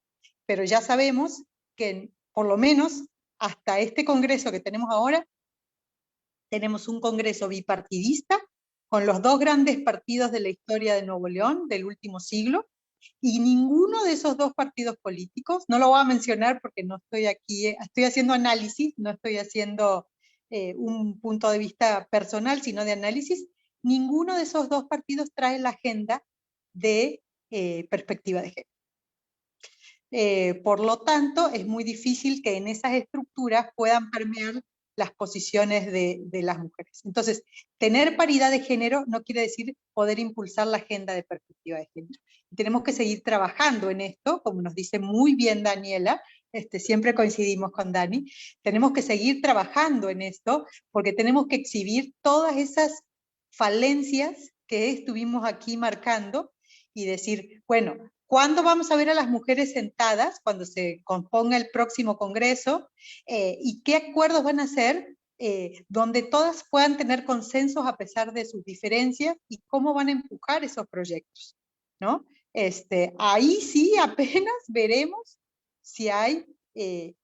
pero ya sabemos que por lo menos hasta este Congreso que tenemos ahora, tenemos un Congreso bipartidista con los dos grandes partidos de la historia de Nuevo León del último siglo, y ninguno de esos dos partidos políticos, no lo voy a mencionar porque no estoy aquí, estoy haciendo análisis, no estoy haciendo un punto de vista personal, sino de análisis, ninguno de esos dos partidos trae la agenda de perspectiva de género. Por lo tanto, es muy difícil que en esas estructuras puedan permear las posiciones de las mujeres. Entonces, tener paridad de género no quiere decir poder impulsar la agenda de perspectiva de género. Tenemos que seguir trabajando en esto, como nos dice muy bien Daniela, siempre coincidimos con Dani, tenemos que seguir trabajando en esto, porque tenemos que exhibir todas esas falencias que estuvimos aquí marcando, y decir, bueno, ¿cuándo vamos a ver a las mujeres sentadas cuando se componga el próximo congreso? ¿Y qué acuerdos van a hacer donde todas puedan tener consensos a pesar de sus diferencias? ¿Y cómo van a empujar esos proyectos? ¿No? Ahí sí apenas veremos si hay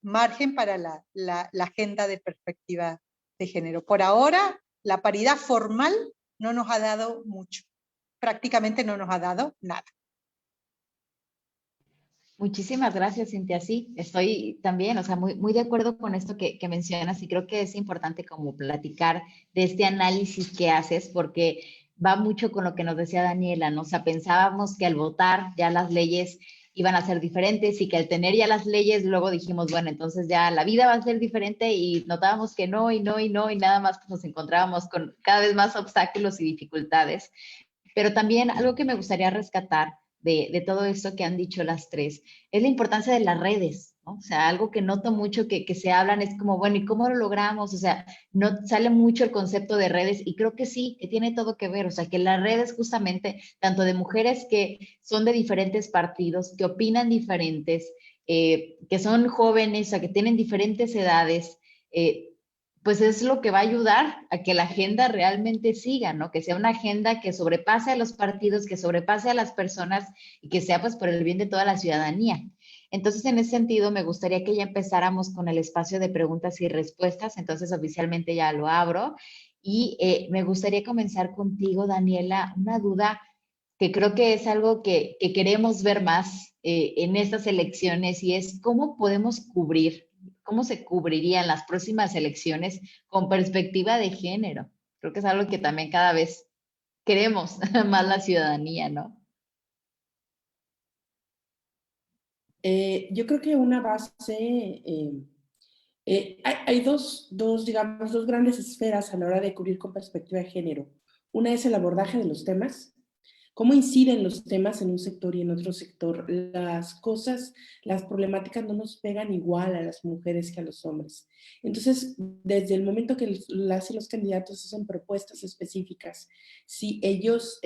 margen para la agenda de perspectiva de género. Por ahora, la paridad formal no nos ha dado mucho. Prácticamente no nos ha dado nada. Muchísimas gracias, Cintia. Sí, estoy también, o sea, muy de acuerdo con esto que mencionas, y creo que es importante como platicar de este análisis que haces, porque va mucho con lo que nos decía Daniela, ¿no? O sea, pensábamos que al votar ya las leyes iban a ser diferentes, y que al tener ya las leyes luego dijimos, bueno, entonces ya la vida va a ser diferente, y notábamos que no, y nada más pues nos encontrábamos con cada vez más obstáculos y dificultades. Pero también algo que me gustaría rescatar de todo esto que han dicho las tres es la importancia de las redes, ¿no? O sea, algo que noto mucho que se hablan es como, bueno, ¿y cómo lo logramos? O sea, no sale mucho el concepto de redes, y creo que sí, que tiene todo que ver. O sea, que las redes justamente, tanto de mujeres que son de diferentes partidos, que opinan diferentes, que son jóvenes, o sea, que tienen diferentes edades, pues es lo que va a ayudar a que la agenda realmente siga, ¿no? Que sea una agenda que sobrepase a los partidos, que sobrepase a las personas, y que sea pues por el bien de toda la ciudadanía. Entonces, en ese sentido, me gustaría que ya empezáramos con el espacio de preguntas y respuestas. Entonces, oficialmente ya lo abro. Y me gustaría comenzar contigo, Daniela, una duda que creo que es algo que queremos ver más en estas elecciones, y es cómo podemos cubrir, cómo se cubrirían las próximas elecciones con perspectiva de género. Creo que es algo que también cada vez queremos más la ciudadanía, ¿no? Yo creo que una base, hay digamos, dos grandes esferas a la hora de cubrir con perspectiva de género. Una es el abordaje de los temas, cómo inciden los temas en un sector y en otro sector. Las cosas, las problemáticas no nos pegan igual a las mujeres que a los hombres. Entonces, desde el momento que las y los candidatos hacen propuestas específicas, si ellos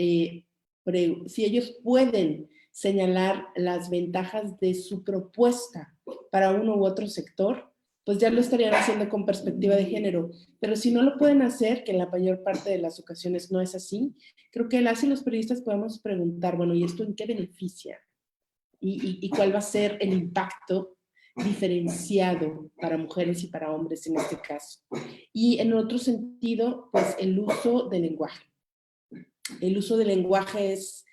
pueden señalar las ventajas de su propuesta para uno u otro sector, pues ya lo estarían haciendo con perspectiva de género. Pero si no lo pueden hacer, que en la mayor parte de las ocasiones no es así, creo que las y los periodistas podemos preguntar, bueno, ¿y esto en qué beneficia? ¿Y cuál va a ser el impacto diferenciado para mujeres y para hombres en este caso? Y en otro sentido, pues el uso del lenguaje. El uso del lenguaje es...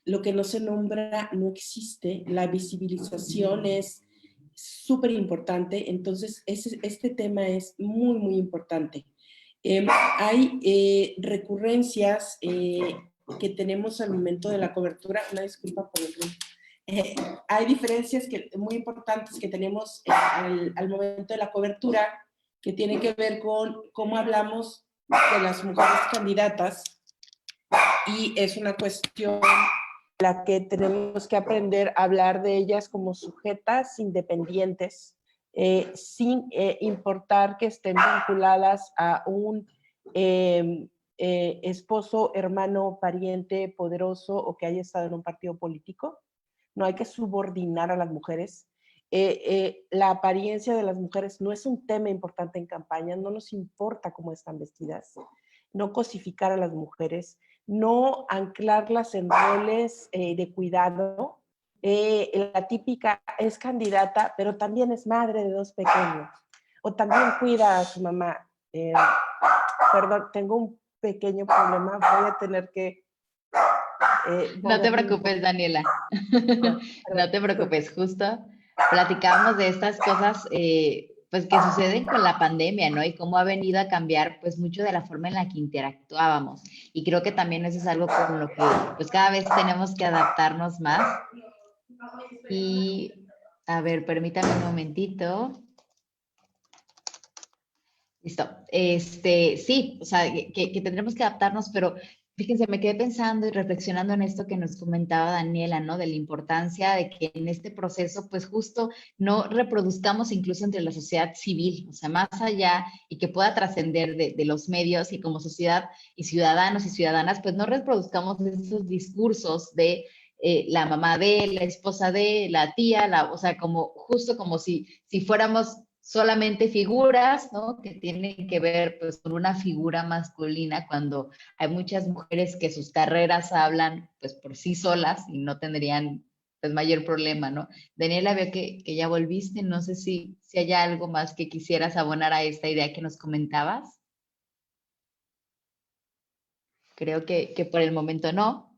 lo que no se nombra no existe, la visibilización es súper importante, entonces este tema es muy, muy importante. Hay recurrencias que tenemos al momento de la cobertura, una disculpa por el ruido. Hay diferencias muy importantes que tenemos al momento de la cobertura, que tienen que ver con cómo hablamos de las mujeres candidatas, y es una cuestión la que tenemos que aprender a hablar de ellas como sujetas independientes, sin importar que estén vinculadas a un esposo, hermano, pariente poderoso, o que haya estado en un partido político. No hay que subordinar a las mujeres. La apariencia de las mujeres no es un tema importante en campaña, no nos importa cómo están vestidas, no cosificar a las mujeres, no anclarlas en roles de cuidado. La típica es candidata, pero también es madre de 2 pequeños, o también cuida a su mamá. Perdón, tengo un pequeño problema, voy a tener que... No te preocupes, Daniela. No te preocupes, justo platicábamos de estas cosas pues que suceden con la pandemia, ¿no? Y cómo ha venido a cambiar pues mucho de la forma en la que interactuábamos. Y creo que también eso es algo con lo que pues cada vez tenemos que adaptarnos más. Y A ver, permítame un momentito. Listo. Sí, o sea, que tendremos que adaptarnos, pero fíjense, me quedé pensando y reflexionando en esto que nos comentaba Daniela, ¿no? De la importancia de que en este proceso, pues justo no reproduzcamos incluso entre la sociedad civil, o sea, más allá y que pueda trascender de los medios y como sociedad y ciudadanos y ciudadanas, pues no reproduzcamos esos discursos de la mamá de, la esposa de, la tía, o sea, como justo como si fuéramos solamente figuras, ¿no? Que tienen que ver pues con una figura masculina cuando hay muchas mujeres que sus carreras hablan pues por sí solas y no tendrían pues mayor problema, ¿no? Daniela, veo que ya volviste, no sé si hay algo más que quisieras abonar a esta idea que nos comentabas. Creo que por el momento no.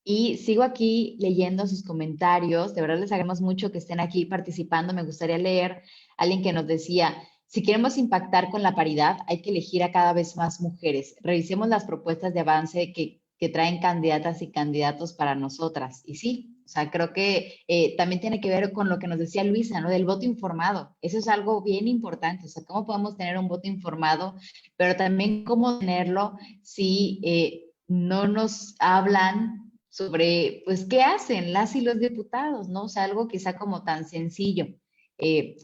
Y sigo aquí leyendo sus comentarios. De verdad les agradecemos mucho que estén aquí participando. Me gustaría leer a alguien que nos decía, si queremos impactar con la paridad, hay que elegir a cada vez más mujeres. Revisemos las propuestas de avance que traen candidatas y candidatos para nosotras. Y sí, o sea, creo que también tiene que ver con lo que nos decía Luisa, ¿no? Del voto informado. Eso es algo bien importante. O sea, ¿cómo podemos tener un voto informado? Pero también cómo tenerlo si no nos hablan sobre, pues, qué hacen las y los diputados, ¿no? O sea, algo quizá como tan sencillo.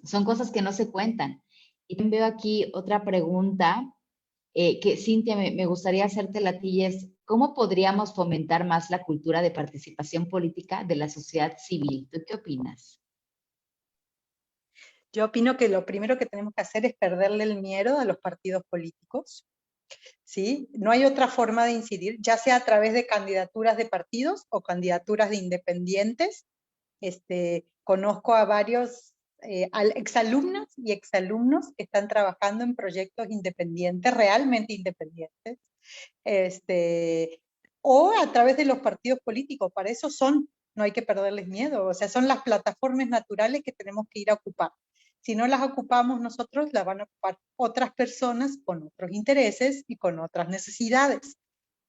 Son cosas que no se cuentan. Y también veo aquí otra pregunta que, Cintia, me gustaría hacerte a ti, es, ¿cómo podríamos fomentar más la cultura de participación política de la sociedad civil? ¿Tú qué opinas? Yo opino que lo primero que tenemos que hacer es perderle el miedo a los partidos políticos, ¿sí? No hay otra forma de incidir, ya sea a través de candidaturas de partidos o candidaturas de independientes. Conozco a varios exalumnas y exalumnos que están trabajando en proyectos independientes, realmente independientes, o a través de los partidos políticos. Para eso son, no hay que perderles miedo, o sea, son las plataformas naturales que tenemos que ir a ocupar. Si no las ocupamos nosotros, las van a ocupar otras personas con otros intereses y con otras necesidades.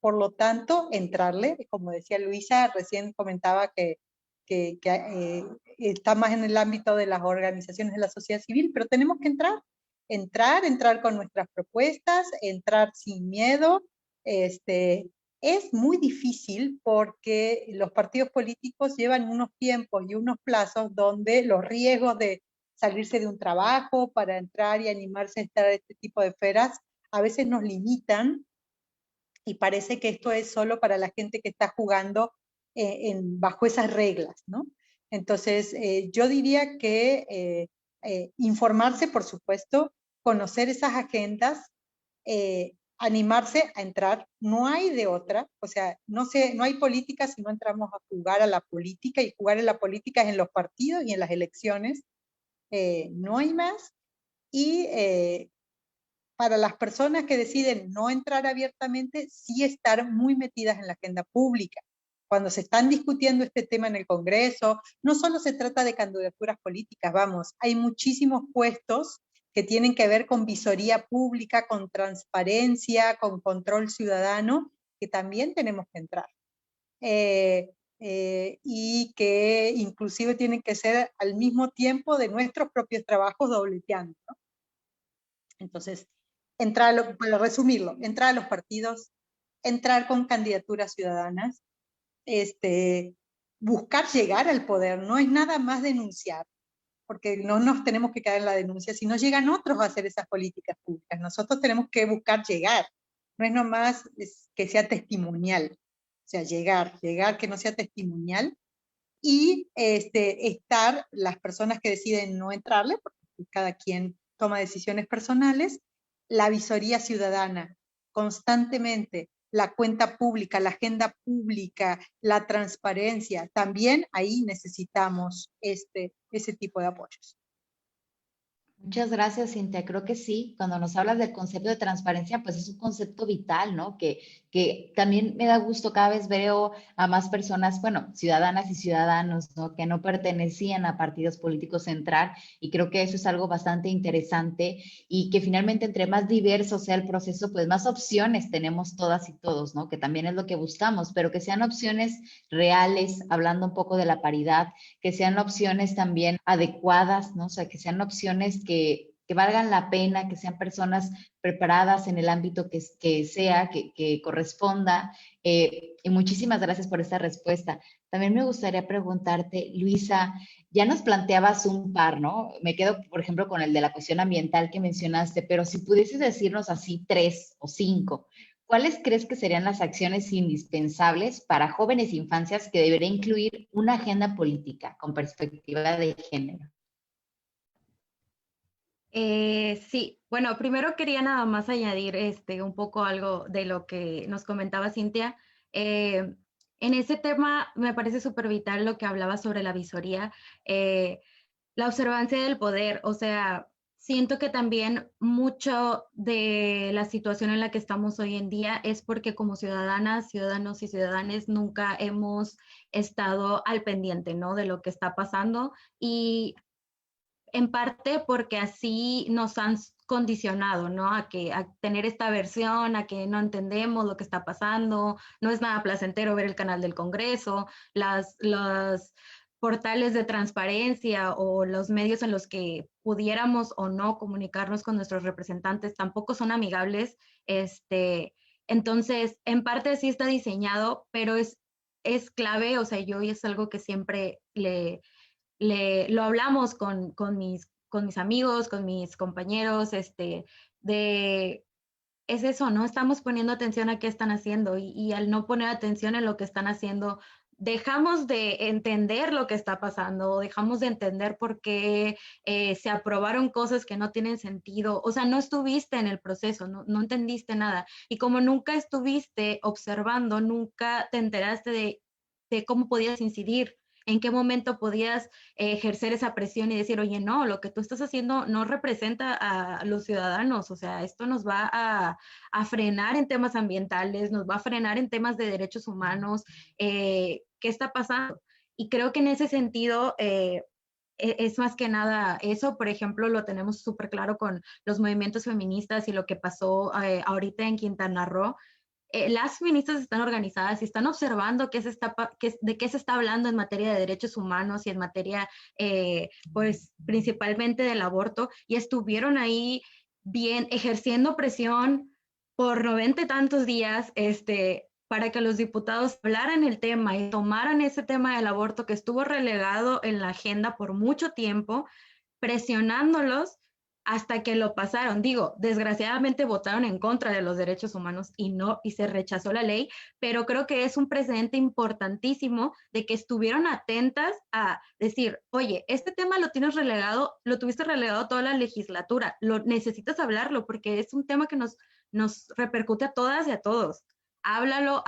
Por lo tanto, entrarle, como decía Luisa, recién comentaba que está más en el ámbito de las organizaciones de la sociedad civil, pero tenemos que entrar con nuestras propuestas, entrar sin miedo. Es muy difícil porque los partidos políticos llevan unos tiempos y unos plazos donde los riesgos de salirse de un trabajo para entrar y animarse a estar en este tipo de esferas a veces nos limitan, y parece que esto es solo para la gente que está jugando bajo esas reglas, ¿no? Entonces, yo diría que informarse, por supuesto, conocer esas agendas, animarse a entrar, no hay de otra, o sea, no hay política si no entramos a jugar a la política, y jugar en la política es en los partidos y en las elecciones, no hay más. Y para las personas que deciden no entrar abiertamente, sí estar muy metidas en la agenda pública. Cuando se están discutiendo este tema en el Congreso, no solo se trata de candidaturas políticas, vamos, hay muchísimos puestos que tienen que ver con visoría pública, con transparencia, con control ciudadano, que también tenemos que entrar. Y que inclusive tienen que ser al mismo tiempo de nuestros propios trabajos dobleteando, ¿no? Entonces, para resumirlo, entrar a los partidos, entrar con candidaturas ciudadanas, buscar llegar al poder, no es nada más denunciar, porque no nos tenemos que quedar en la denuncia, sino llegan otros a hacer esas políticas públicas. Nosotros tenemos que buscar llegar, no es nomás que sea testimonial, o sea, llegar, que no sea testimonial, y estar las personas que deciden no entrarle, porque cada quien toma decisiones personales, la visoría ciudadana, constantemente, la cuenta pública, la agenda pública, la transparencia, también ahí necesitamos ese tipo de apoyos. Muchas gracias, Cintia. Creo que sí, cuando nos hablas del concepto de transparencia, pues es un concepto vital, ¿no? Que también me da gusto, cada vez veo a más personas, bueno, ciudadanas y ciudadanos, ¿no? Que no pertenecían a partidos políticos entrar, y creo que eso es algo bastante interesante, y que finalmente entre más diverso sea el proceso, pues más opciones tenemos todas y todos, ¿no? Que también es lo que buscamos, pero que sean opciones reales, hablando un poco de la paridad, que sean opciones también adecuadas, ¿no? O sea, que sean opciones que valgan la pena, que sean personas preparadas en el ámbito que sea, que corresponda. Y muchísimas gracias por esta respuesta. También me gustaría preguntarte, Luisa, ya nos planteabas un par, ¿no? Me quedo, por ejemplo, con el de la cuestión ambiental que mencionaste, pero si pudieses decirnos así 3 o 5, ¿cuáles crees que serían las acciones indispensables para jóvenes e infancias que debería incluir una agenda política con perspectiva de género? Sí, bueno, primero quería nada más añadir un poco algo de lo que nos comentaba Cintia. Eh, en ese tema me parece súper vital lo que hablaba sobre la visoría, la observancia del poder. O sea, siento que también mucho de la situación en la que estamos hoy en día es porque como ciudadanas, ciudadanos y ciudadanas nunca hemos estado al pendiente, ¿no? De lo que está pasando, y en parte porque así nos han condicionado, ¿no? A tener esta versión, a que no entendemos lo que está pasando, no es nada placentero ver el canal del Congreso, los portales de transparencia o los medios en los que pudiéramos o no comunicarnos con nuestros representantes tampoco son amigables. Entonces, en parte sí está diseñado, pero es clave. O sea, yo, y es algo que siempre lo hablamos con mis amigos, con mis compañeros, de, es eso, ¿no? Estamos poniendo atención a qué están haciendo, y al no poner atención en lo que están haciendo, dejamos de entender lo que está pasando, dejamos de entender por qué se aprobaron cosas que no tienen sentido. O sea, no estuviste en el proceso, no entendiste nada. Y como nunca estuviste observando, nunca te enteraste de cómo podías incidir, en qué momento podías ejercer esa presión y decir, oye, no, lo que tú estás haciendo no representa a los ciudadanos. O sea, esto nos va a frenar en temas ambientales, nos va a frenar en temas de derechos humanos. ¿Qué está pasando? Y creo que en ese sentido es más que nada eso. Por ejemplo, lo tenemos súper claro con los movimientos feministas y lo que pasó ahorita en Quintana Roo. Las feministas están organizadas y están observando de qué se está hablando en materia de derechos humanos y en materia, pues, principalmente del aborto, y estuvieron ahí bien ejerciendo presión por 90 y tantos días, para que los diputados hablaran el tema y tomaran ese tema del aborto que estuvo relegado en la agenda por mucho tiempo, presionándolos hasta que lo pasaron. Digo, desgraciadamente votaron en contra de los derechos humanos y se rechazó la ley, pero creo que es un precedente importantísimo de que estuvieron atentas a decir, oye, este tema lo tuviste relegado toda la legislatura, necesitas hablarlo porque es un tema que nos repercute a todas y a todos. Háblalo,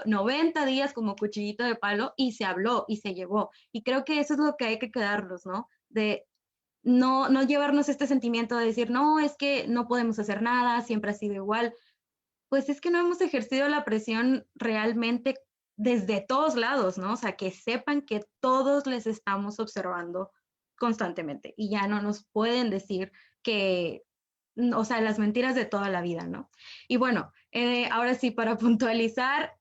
90 días como cuchillito de palo, y se habló y se llevó. Y creo que eso es lo que hay que quedarnos, ¿no? De no llevarnos este sentimiento de decir, no, es que no podemos hacer nada, siempre ha sido igual. Pues es que no hemos ejercido la presión realmente desde todos lados, ¿no? O sea, que sepan que todos les estamos observando constantemente, y ya no nos pueden decir que, o sea, las mentiras de toda la vida, ¿no? Y bueno, ahora sí, para puntualizar,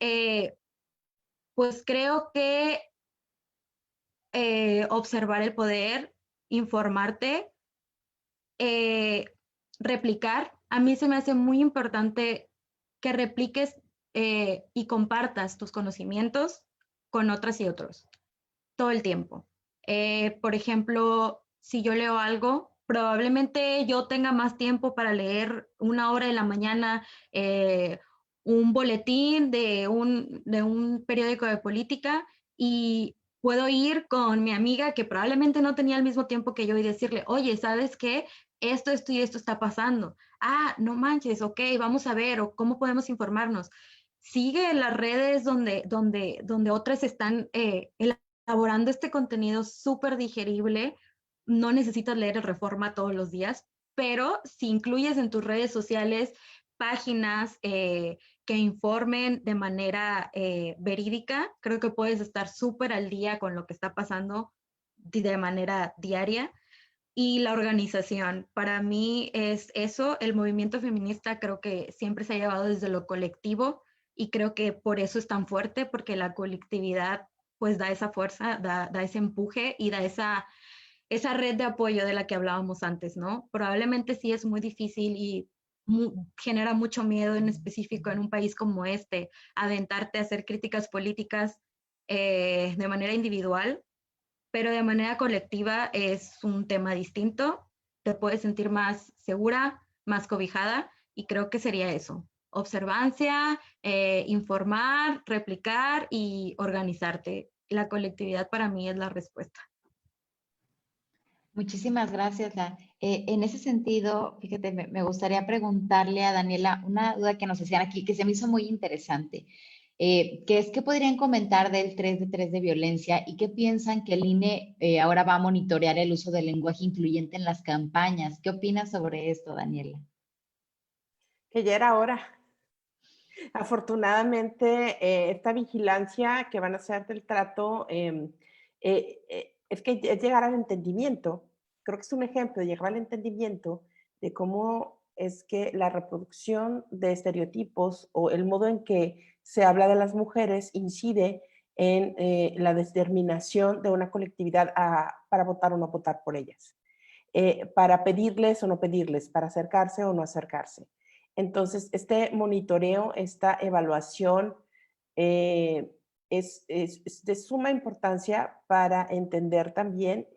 pues creo que observar el poder, informarte, eh, replicar. A mí se me hace muy importante que repliques y compartas tus conocimientos con otras y otros todo el tiempo. Por ejemplo, si yo leo algo, probablemente yo tenga más tiempo para leer 1 hora de la mañana un boletín de un periódico de política, y puedo ir con mi amiga que probablemente no tenía el mismo tiempo que yo y decirle, oye, ¿sabes qué? Esto y esto está pasando. Ah, no manches, ok, vamos a ver, o cómo podemos informarnos. Sigue las redes donde otras están elaborando este contenido súper digerible no necesitas leer el Reforma todos los días, pero si incluyes en tus redes sociales páginas que informen de manera verídica, creo que puedes estar súper al día con lo que está pasando de manera diaria. Y la organización, para mí es eso, el movimiento feminista creo que siempre se ha llevado desde lo colectivo y creo que por eso es tan fuerte, porque la colectividad pues da esa fuerza, da ese empuje y da esa red de apoyo de la que hablábamos antes, ¿no? Probablemente sí es muy difícil y genera mucho miedo en específico en un país como este, aventarte a hacer críticas políticas de manera individual, pero de manera colectiva es un tema distinto, te puedes sentir más segura, más cobijada, y creo que sería eso, observancia, informar, replicar y organizarte. La colectividad para mí es la respuesta. Muchísimas gracias, La. En ese sentido, fíjate, me gustaría preguntarle a Daniela una duda que nos hacían aquí, que se me hizo muy interesante, que es qué podrían comentar del 3 de 3 de violencia y qué piensan que el INE ahora va a monitorear el uso del lenguaje incluyente en las campañas. ¿Qué opinas sobre esto, Daniela? Que ya era hora. Afortunadamente, esta vigilancia que van a hacer del trato es que es llegar al entendimiento. Creo que es un ejemplo de llegar al entendimiento de cómo es que la reproducción de estereotipos o el modo en que se habla de las mujeres incide en la determinación de una colectividad para votar o no votar por ellas, para pedirles o no pedirles, para acercarse o no acercarse. Entonces, este monitoreo, esta evaluación es de suma importancia para entender también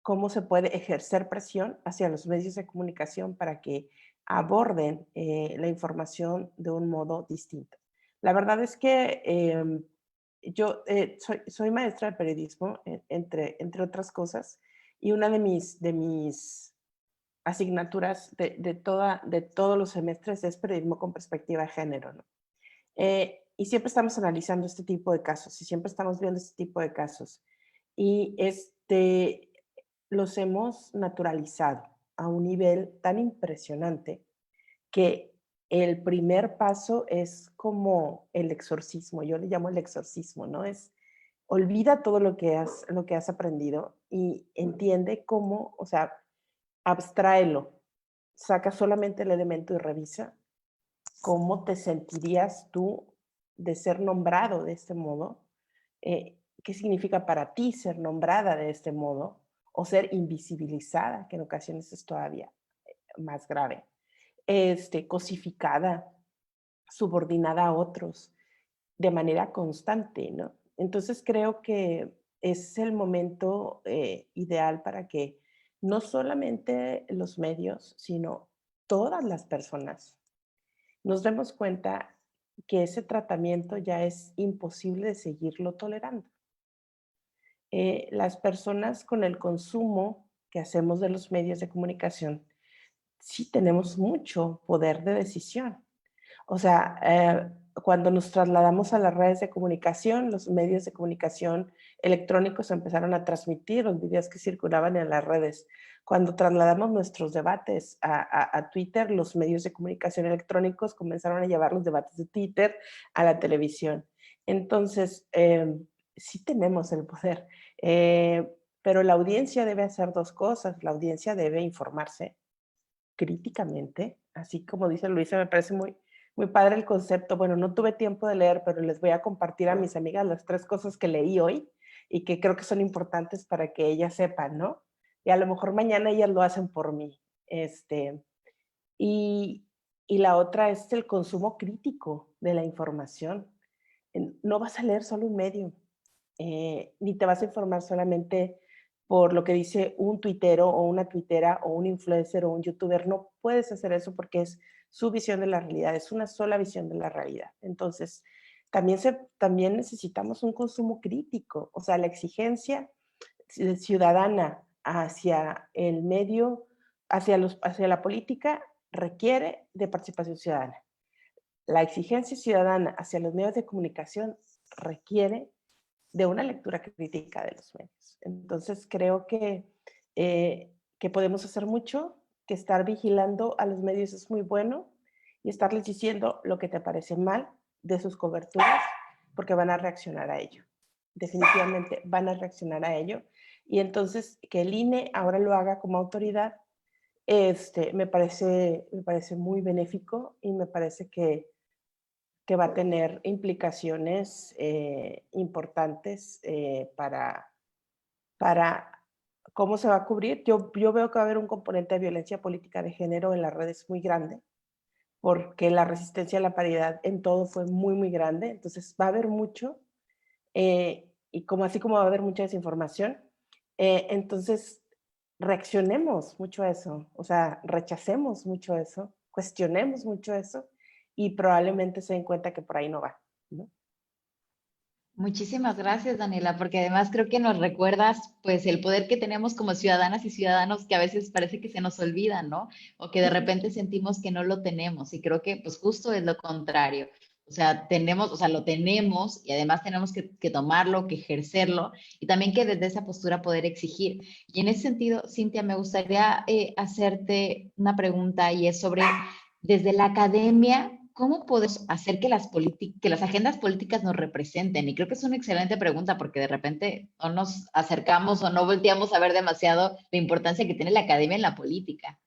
cómo se puede ejercer presión hacia los medios de comunicación para que aborden la información de un modo distinto. La verdad es que yo soy maestra de periodismo, entre otras cosas, y una de mis asignaturas de todos los semestres es periodismo con perspectiva de género, ¿no? Y siempre estamos analizando este tipo de casos y siempre estamos viendo este tipo de casos. Y los hemos naturalizado a un nivel tan impresionante que el primer paso es como el exorcismo. Yo le llamo el exorcismo, ¿no? Es olvida todo lo que has aprendido y entiende cómo, o sea, abstráelo, saca solamente el elemento y revisa cómo te sentirías tú de ser nombrado de este modo, qué significa para ti ser nombrada de este modo o ser invisibilizada, que en ocasiones es todavía más grave, cosificada, subordinada a otros de manera constante, ¿no? Entonces creo que es el momento ideal para que no solamente los medios, sino todas las personas nos demos cuenta que ese tratamiento ya es imposible de seguirlo tolerando. Las personas con el consumo que hacemos de los medios de comunicación, sí tenemos mucho poder de decisión. O sea, cuando nos trasladamos a las redes de comunicación, los medios de comunicación electrónicos empezaron a transmitir los videos que circulaban en las redes. Cuando trasladamos nuestros debates a Twitter, los medios de comunicación electrónicos comenzaron a llevar los debates de Twitter a la televisión. Entonces, sí tenemos el poder, pero la audiencia debe hacer dos cosas. La audiencia debe informarse críticamente, así como dice Luisa, me parece muy padre el concepto. Bueno, no tuve tiempo de leer, pero les voy a compartir a mis amigas las 3 cosas que leí hoy y que creo que son importantes para que ellas sepan, ¿no? Y a lo mejor mañana ellas lo hacen por mí. Y la otra es el consumo crítico de la información. No vas a leer solo un medio, ni te vas a informar solamente por lo que dice un tuitero o una tuitera o un influencer o un youtuber. No puedes hacer eso porque es su visión de la realidad, es una sola visión de la realidad. Entonces, también necesitamos un consumo crítico, o sea, la exigencia ciudadana hacia el medio, hacia la política, requiere de participación ciudadana. La exigencia ciudadana hacia los medios de comunicación requiere de una lectura crítica de los medios. Entonces creo que podemos hacer mucho, que estar vigilando a los medios es muy bueno y estarles diciendo lo que te parece mal de sus coberturas, porque van a reaccionar a ello. Definitivamente van a reaccionar a ello. Y entonces que el INE ahora lo haga como autoridad, me parece muy benéfico y me parece que va a tener implicaciones importantes para cómo se va a cubrir. Yo veo que va a haber un componente de violencia política de género en las redes muy grande, porque la resistencia a la paridad en todo fue muy, muy grande. Entonces va a haber mucho, y así como va a haber mucha desinformación, entonces reaccionemos mucho a eso, o sea, rechacemos mucho eso, cuestionemos mucho eso, y probablemente se den cuenta que por ahí no va, ¿no? Muchísimas gracias, Daniela, porque además creo que nos recuerdas pues el poder que tenemos como ciudadanas y ciudadanos que a veces parece que se nos olvida, ¿no? O que de repente sentimos que no lo tenemos y creo que pues justo es lo contrario. O sea, lo tenemos y además tenemos que tomarlo, que ejercerlo y también que desde esa postura poder exigir. Y en ese sentido, Cintia, me gustaría hacerte una pregunta y es sobre desde la academia, ¿cómo podemos hacer que que las agendas políticas nos representen? Y creo que es una excelente pregunta porque de repente no nos acercamos o no volteamos a ver demasiado la importancia que tiene la academia en la política.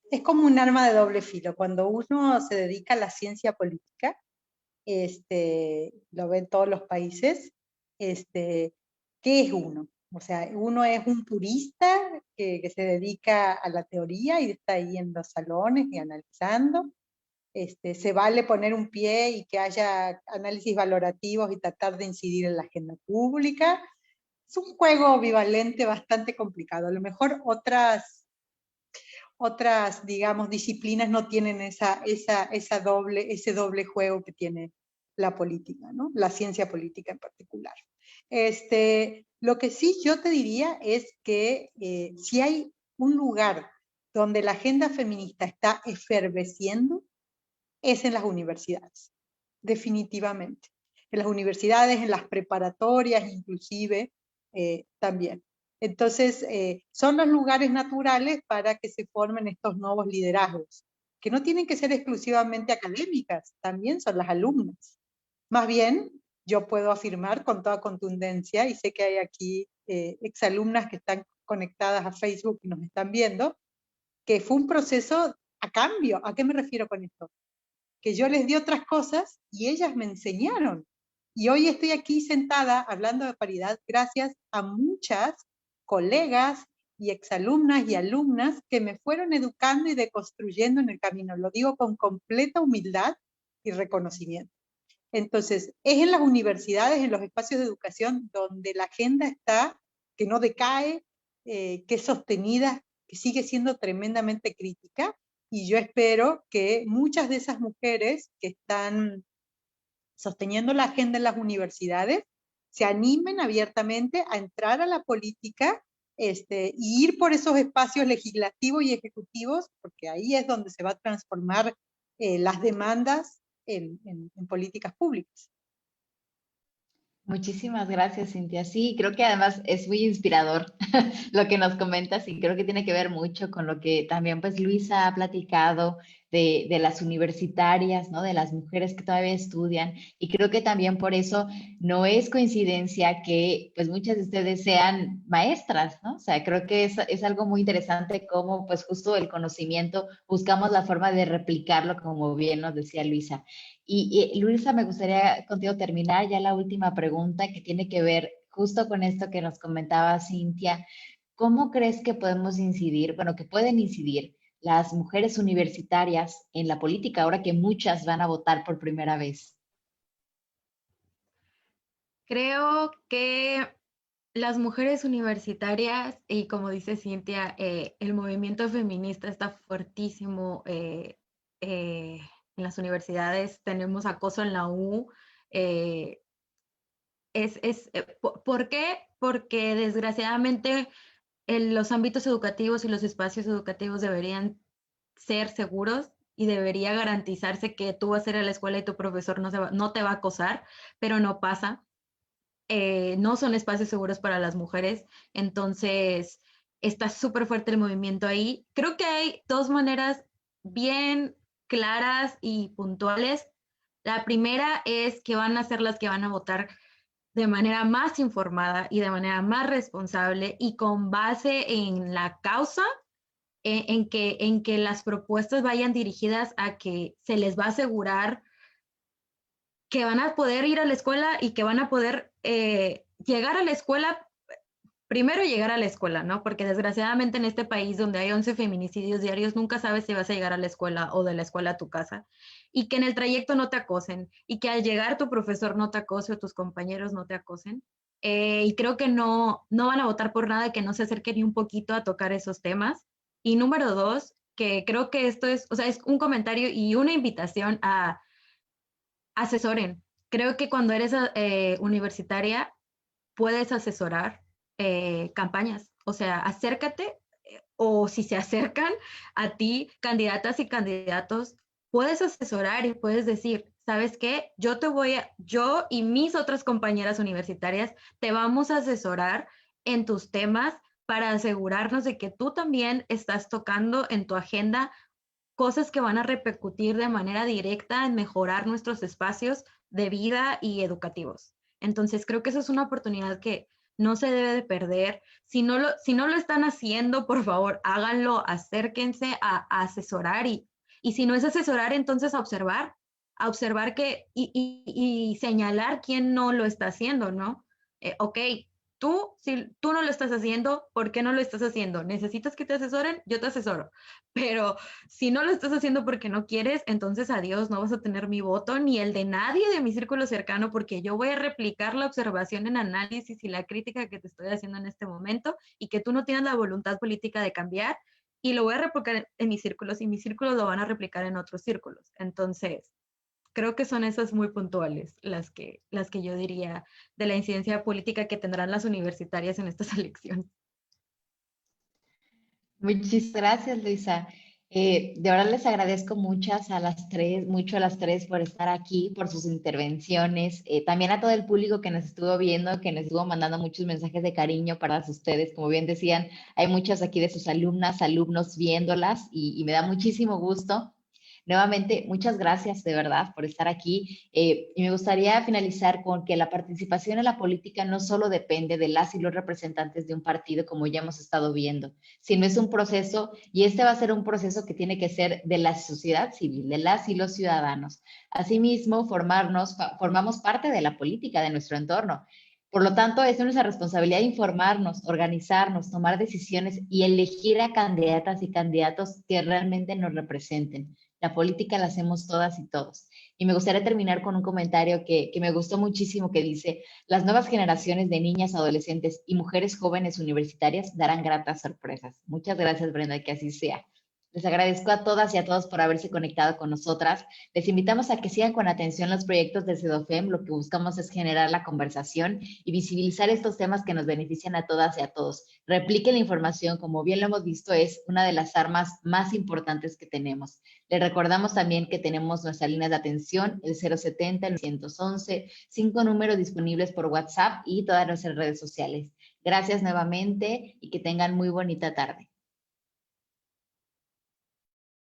Es como un arma de doble filo. Cuando uno se dedica a la ciencia política, lo ven todos los países, ¿qué es uno? O sea, uno es un purista que se dedica a la teoría y está ahí en los salones y analizando. Se vale poner un pie y que haya análisis valorativos y tratar de incidir en la agenda pública. Es un juego bivalente bastante complicado. A lo mejor otras, digamos, disciplinas no tienen ese doble juego que tiene la política, ¿no? La ciencia política en particular. Lo que sí yo te diría es que si hay un lugar donde la agenda feminista está efervesciendo, es en las universidades, definitivamente. En las universidades, en las preparatorias inclusive, también. Entonces, son los lugares naturales para que se formen estos nuevos liderazgos, que no tienen que ser exclusivamente académicas, también son las alumnas. Más bien, yo puedo afirmar con toda contundencia, y sé que hay aquí exalumnas que están conectadas a Facebook y nos están viendo, que fue un proceso a cambio. ¿A qué me refiero con esto? Que yo les di otras cosas y ellas me enseñaron. Y hoy estoy aquí sentada hablando de paridad gracias a muchas colegas y exalumnas y alumnas que me fueron educando y deconstruyendo en el camino. Lo digo con completa humildad y reconocimiento. Entonces, es en las universidades, en los espacios de educación, donde la agenda está, que no decae, que es sostenida, que sigue siendo tremendamente crítica, y yo espero que muchas de esas mujeres que están sosteniendo la agenda en las universidades se animen abiertamente a entrar a la política y ir por esos espacios legislativos y ejecutivos, porque ahí es donde se va a transformar las demandas en políticas públicas. Muchísimas gracias, Cintia. Sí, creo que además es muy inspirador lo que nos comentas y creo que tiene que ver mucho con lo que también pues Luisa ha platicado de las universitarias, ¿no? De las mujeres que todavía estudian y creo que también por eso no es coincidencia que pues muchas de ustedes sean maestras, ¿no? O sea, creo que es algo muy interesante cómo pues justo el conocimiento buscamos la forma de replicarlo como bien nos decía Luisa. Y Luisa, me gustaría contigo terminar ya la última pregunta que tiene que ver justo con esto que nos comentaba Cintia. ¿Cómo crees que podemos incidir, bueno, que pueden incidir las mujeres universitarias en la política ahora que muchas van a votar por primera vez? Creo que las mujeres universitarias, y como dice Cintia, el movimiento feminista está fuertísimo en las universidades. Tenemos acoso en la U. ¿Por qué? Porque desgraciadamente los ámbitos educativos y los espacios educativos deberían ser seguros y debería garantizarse que tú vas a ir a la escuela y tu profesor no te va a acosar, pero no pasa. no son espacios seguros para las mujeres. Entonces, está súper fuerte el movimiento ahí. Creo que hay dos maneras bien claras y puntuales. La primera es que van a ser las que van a votar de manera más informada y de manera más responsable y con base en la causa, en que las propuestas vayan dirigidas a que se les va a asegurar que van a poder ir a la escuela y que van a poder llegar a la escuela, primero llegar a la escuela, ¿no? Porque desgraciadamente en este país donde hay 11 feminicidios diarios, nunca sabes si vas a llegar a la escuela o de la escuela a tu casa. Y que en el trayecto no te acosen. Y que al llegar tu profesor no te acose o tus compañeros no te acosen. Y creo que no van a votar por nada que no se acerque ni un poquito a tocar esos temas. Y número dos, que creo que esto es, o sea, es un comentario y una invitación a asesoren. Creo que cuando eres universitaria puedes asesorar campañas. O sea, acércate o si se acercan a ti, candidatas y candidatos, puedes asesorar y puedes decir, ¿sabes qué? Yo y mis otras compañeras universitarias te vamos a asesorar en tus temas para asegurarnos de que tú también estás tocando en tu agenda cosas que van a repercutir de manera directa en mejorar nuestros espacios de vida y educativos. Entonces, creo que esa es una oportunidad que no se debe de perder. Si no lo están haciendo, por favor, háganlo, acérquense a asesorar y si no es asesorar, entonces a observar que y señalar quién no lo está haciendo, ¿no? Ok, si tú no lo estás haciendo, ¿por qué no lo estás haciendo? ¿Necesitas que te asesoren? Yo te asesoro. Pero si no lo estás haciendo porque no quieres, entonces adiós, no vas a tener mi voto ni el de nadie de mi círculo cercano porque yo voy a replicar la observación en análisis y la crítica que te estoy haciendo en este momento y que tú no tienes la voluntad política de cambiar y lo voy a replicar en mis círculos y mis círculos lo van a replicar en otros círculos. Entonces, creo que son esas muy puntuales las que yo diría de la incidencia política que tendrán las universitarias en estas elecciones. Muchísimas gracias, Luisa. De verdad les agradezco mucho a las tres por estar aquí, por sus intervenciones. También a todo el público que nos estuvo viendo, que nos estuvo mandando muchos mensajes de cariño para ustedes. Como bien decían, hay muchas aquí de sus alumnas, alumnos viéndolas y me da muchísimo gusto. Nuevamente, muchas gracias de verdad por estar aquí. Y me gustaría finalizar con que la participación en la política no solo depende de las y los representantes de un partido, como ya hemos estado viendo, sino es un proceso, y este va a ser un proceso que tiene que ser de la sociedad civil, de las y los ciudadanos. Asimismo, formamos parte de la política de nuestro entorno. Por lo tanto, es nuestra responsabilidad informarnos, organizarnos, tomar decisiones y elegir a candidatas y candidatos que realmente nos representen. La política la hacemos todas y todos. Y me gustaría terminar con un comentario que me gustó muchísimo que dice, las nuevas generaciones de niñas, adolescentes y mujeres jóvenes universitarias darán gratas sorpresas. Muchas gracias, Brenda, que así sea. Les agradezco a todas y a todos por haberse conectado con nosotras. Les invitamos a que sigan con atención los proyectos de CEDOFEM. Lo que buscamos es generar la conversación y visibilizar estos temas que nos benefician a todas y a todos. Repliquen la información, como bien lo hemos visto, es una de las armas más importantes que tenemos. Les recordamos también que tenemos nuestra línea de atención, el 070, el 111, 5 números disponibles por WhatsApp y todas nuestras redes sociales. Gracias nuevamente y que tengan muy bonita tarde.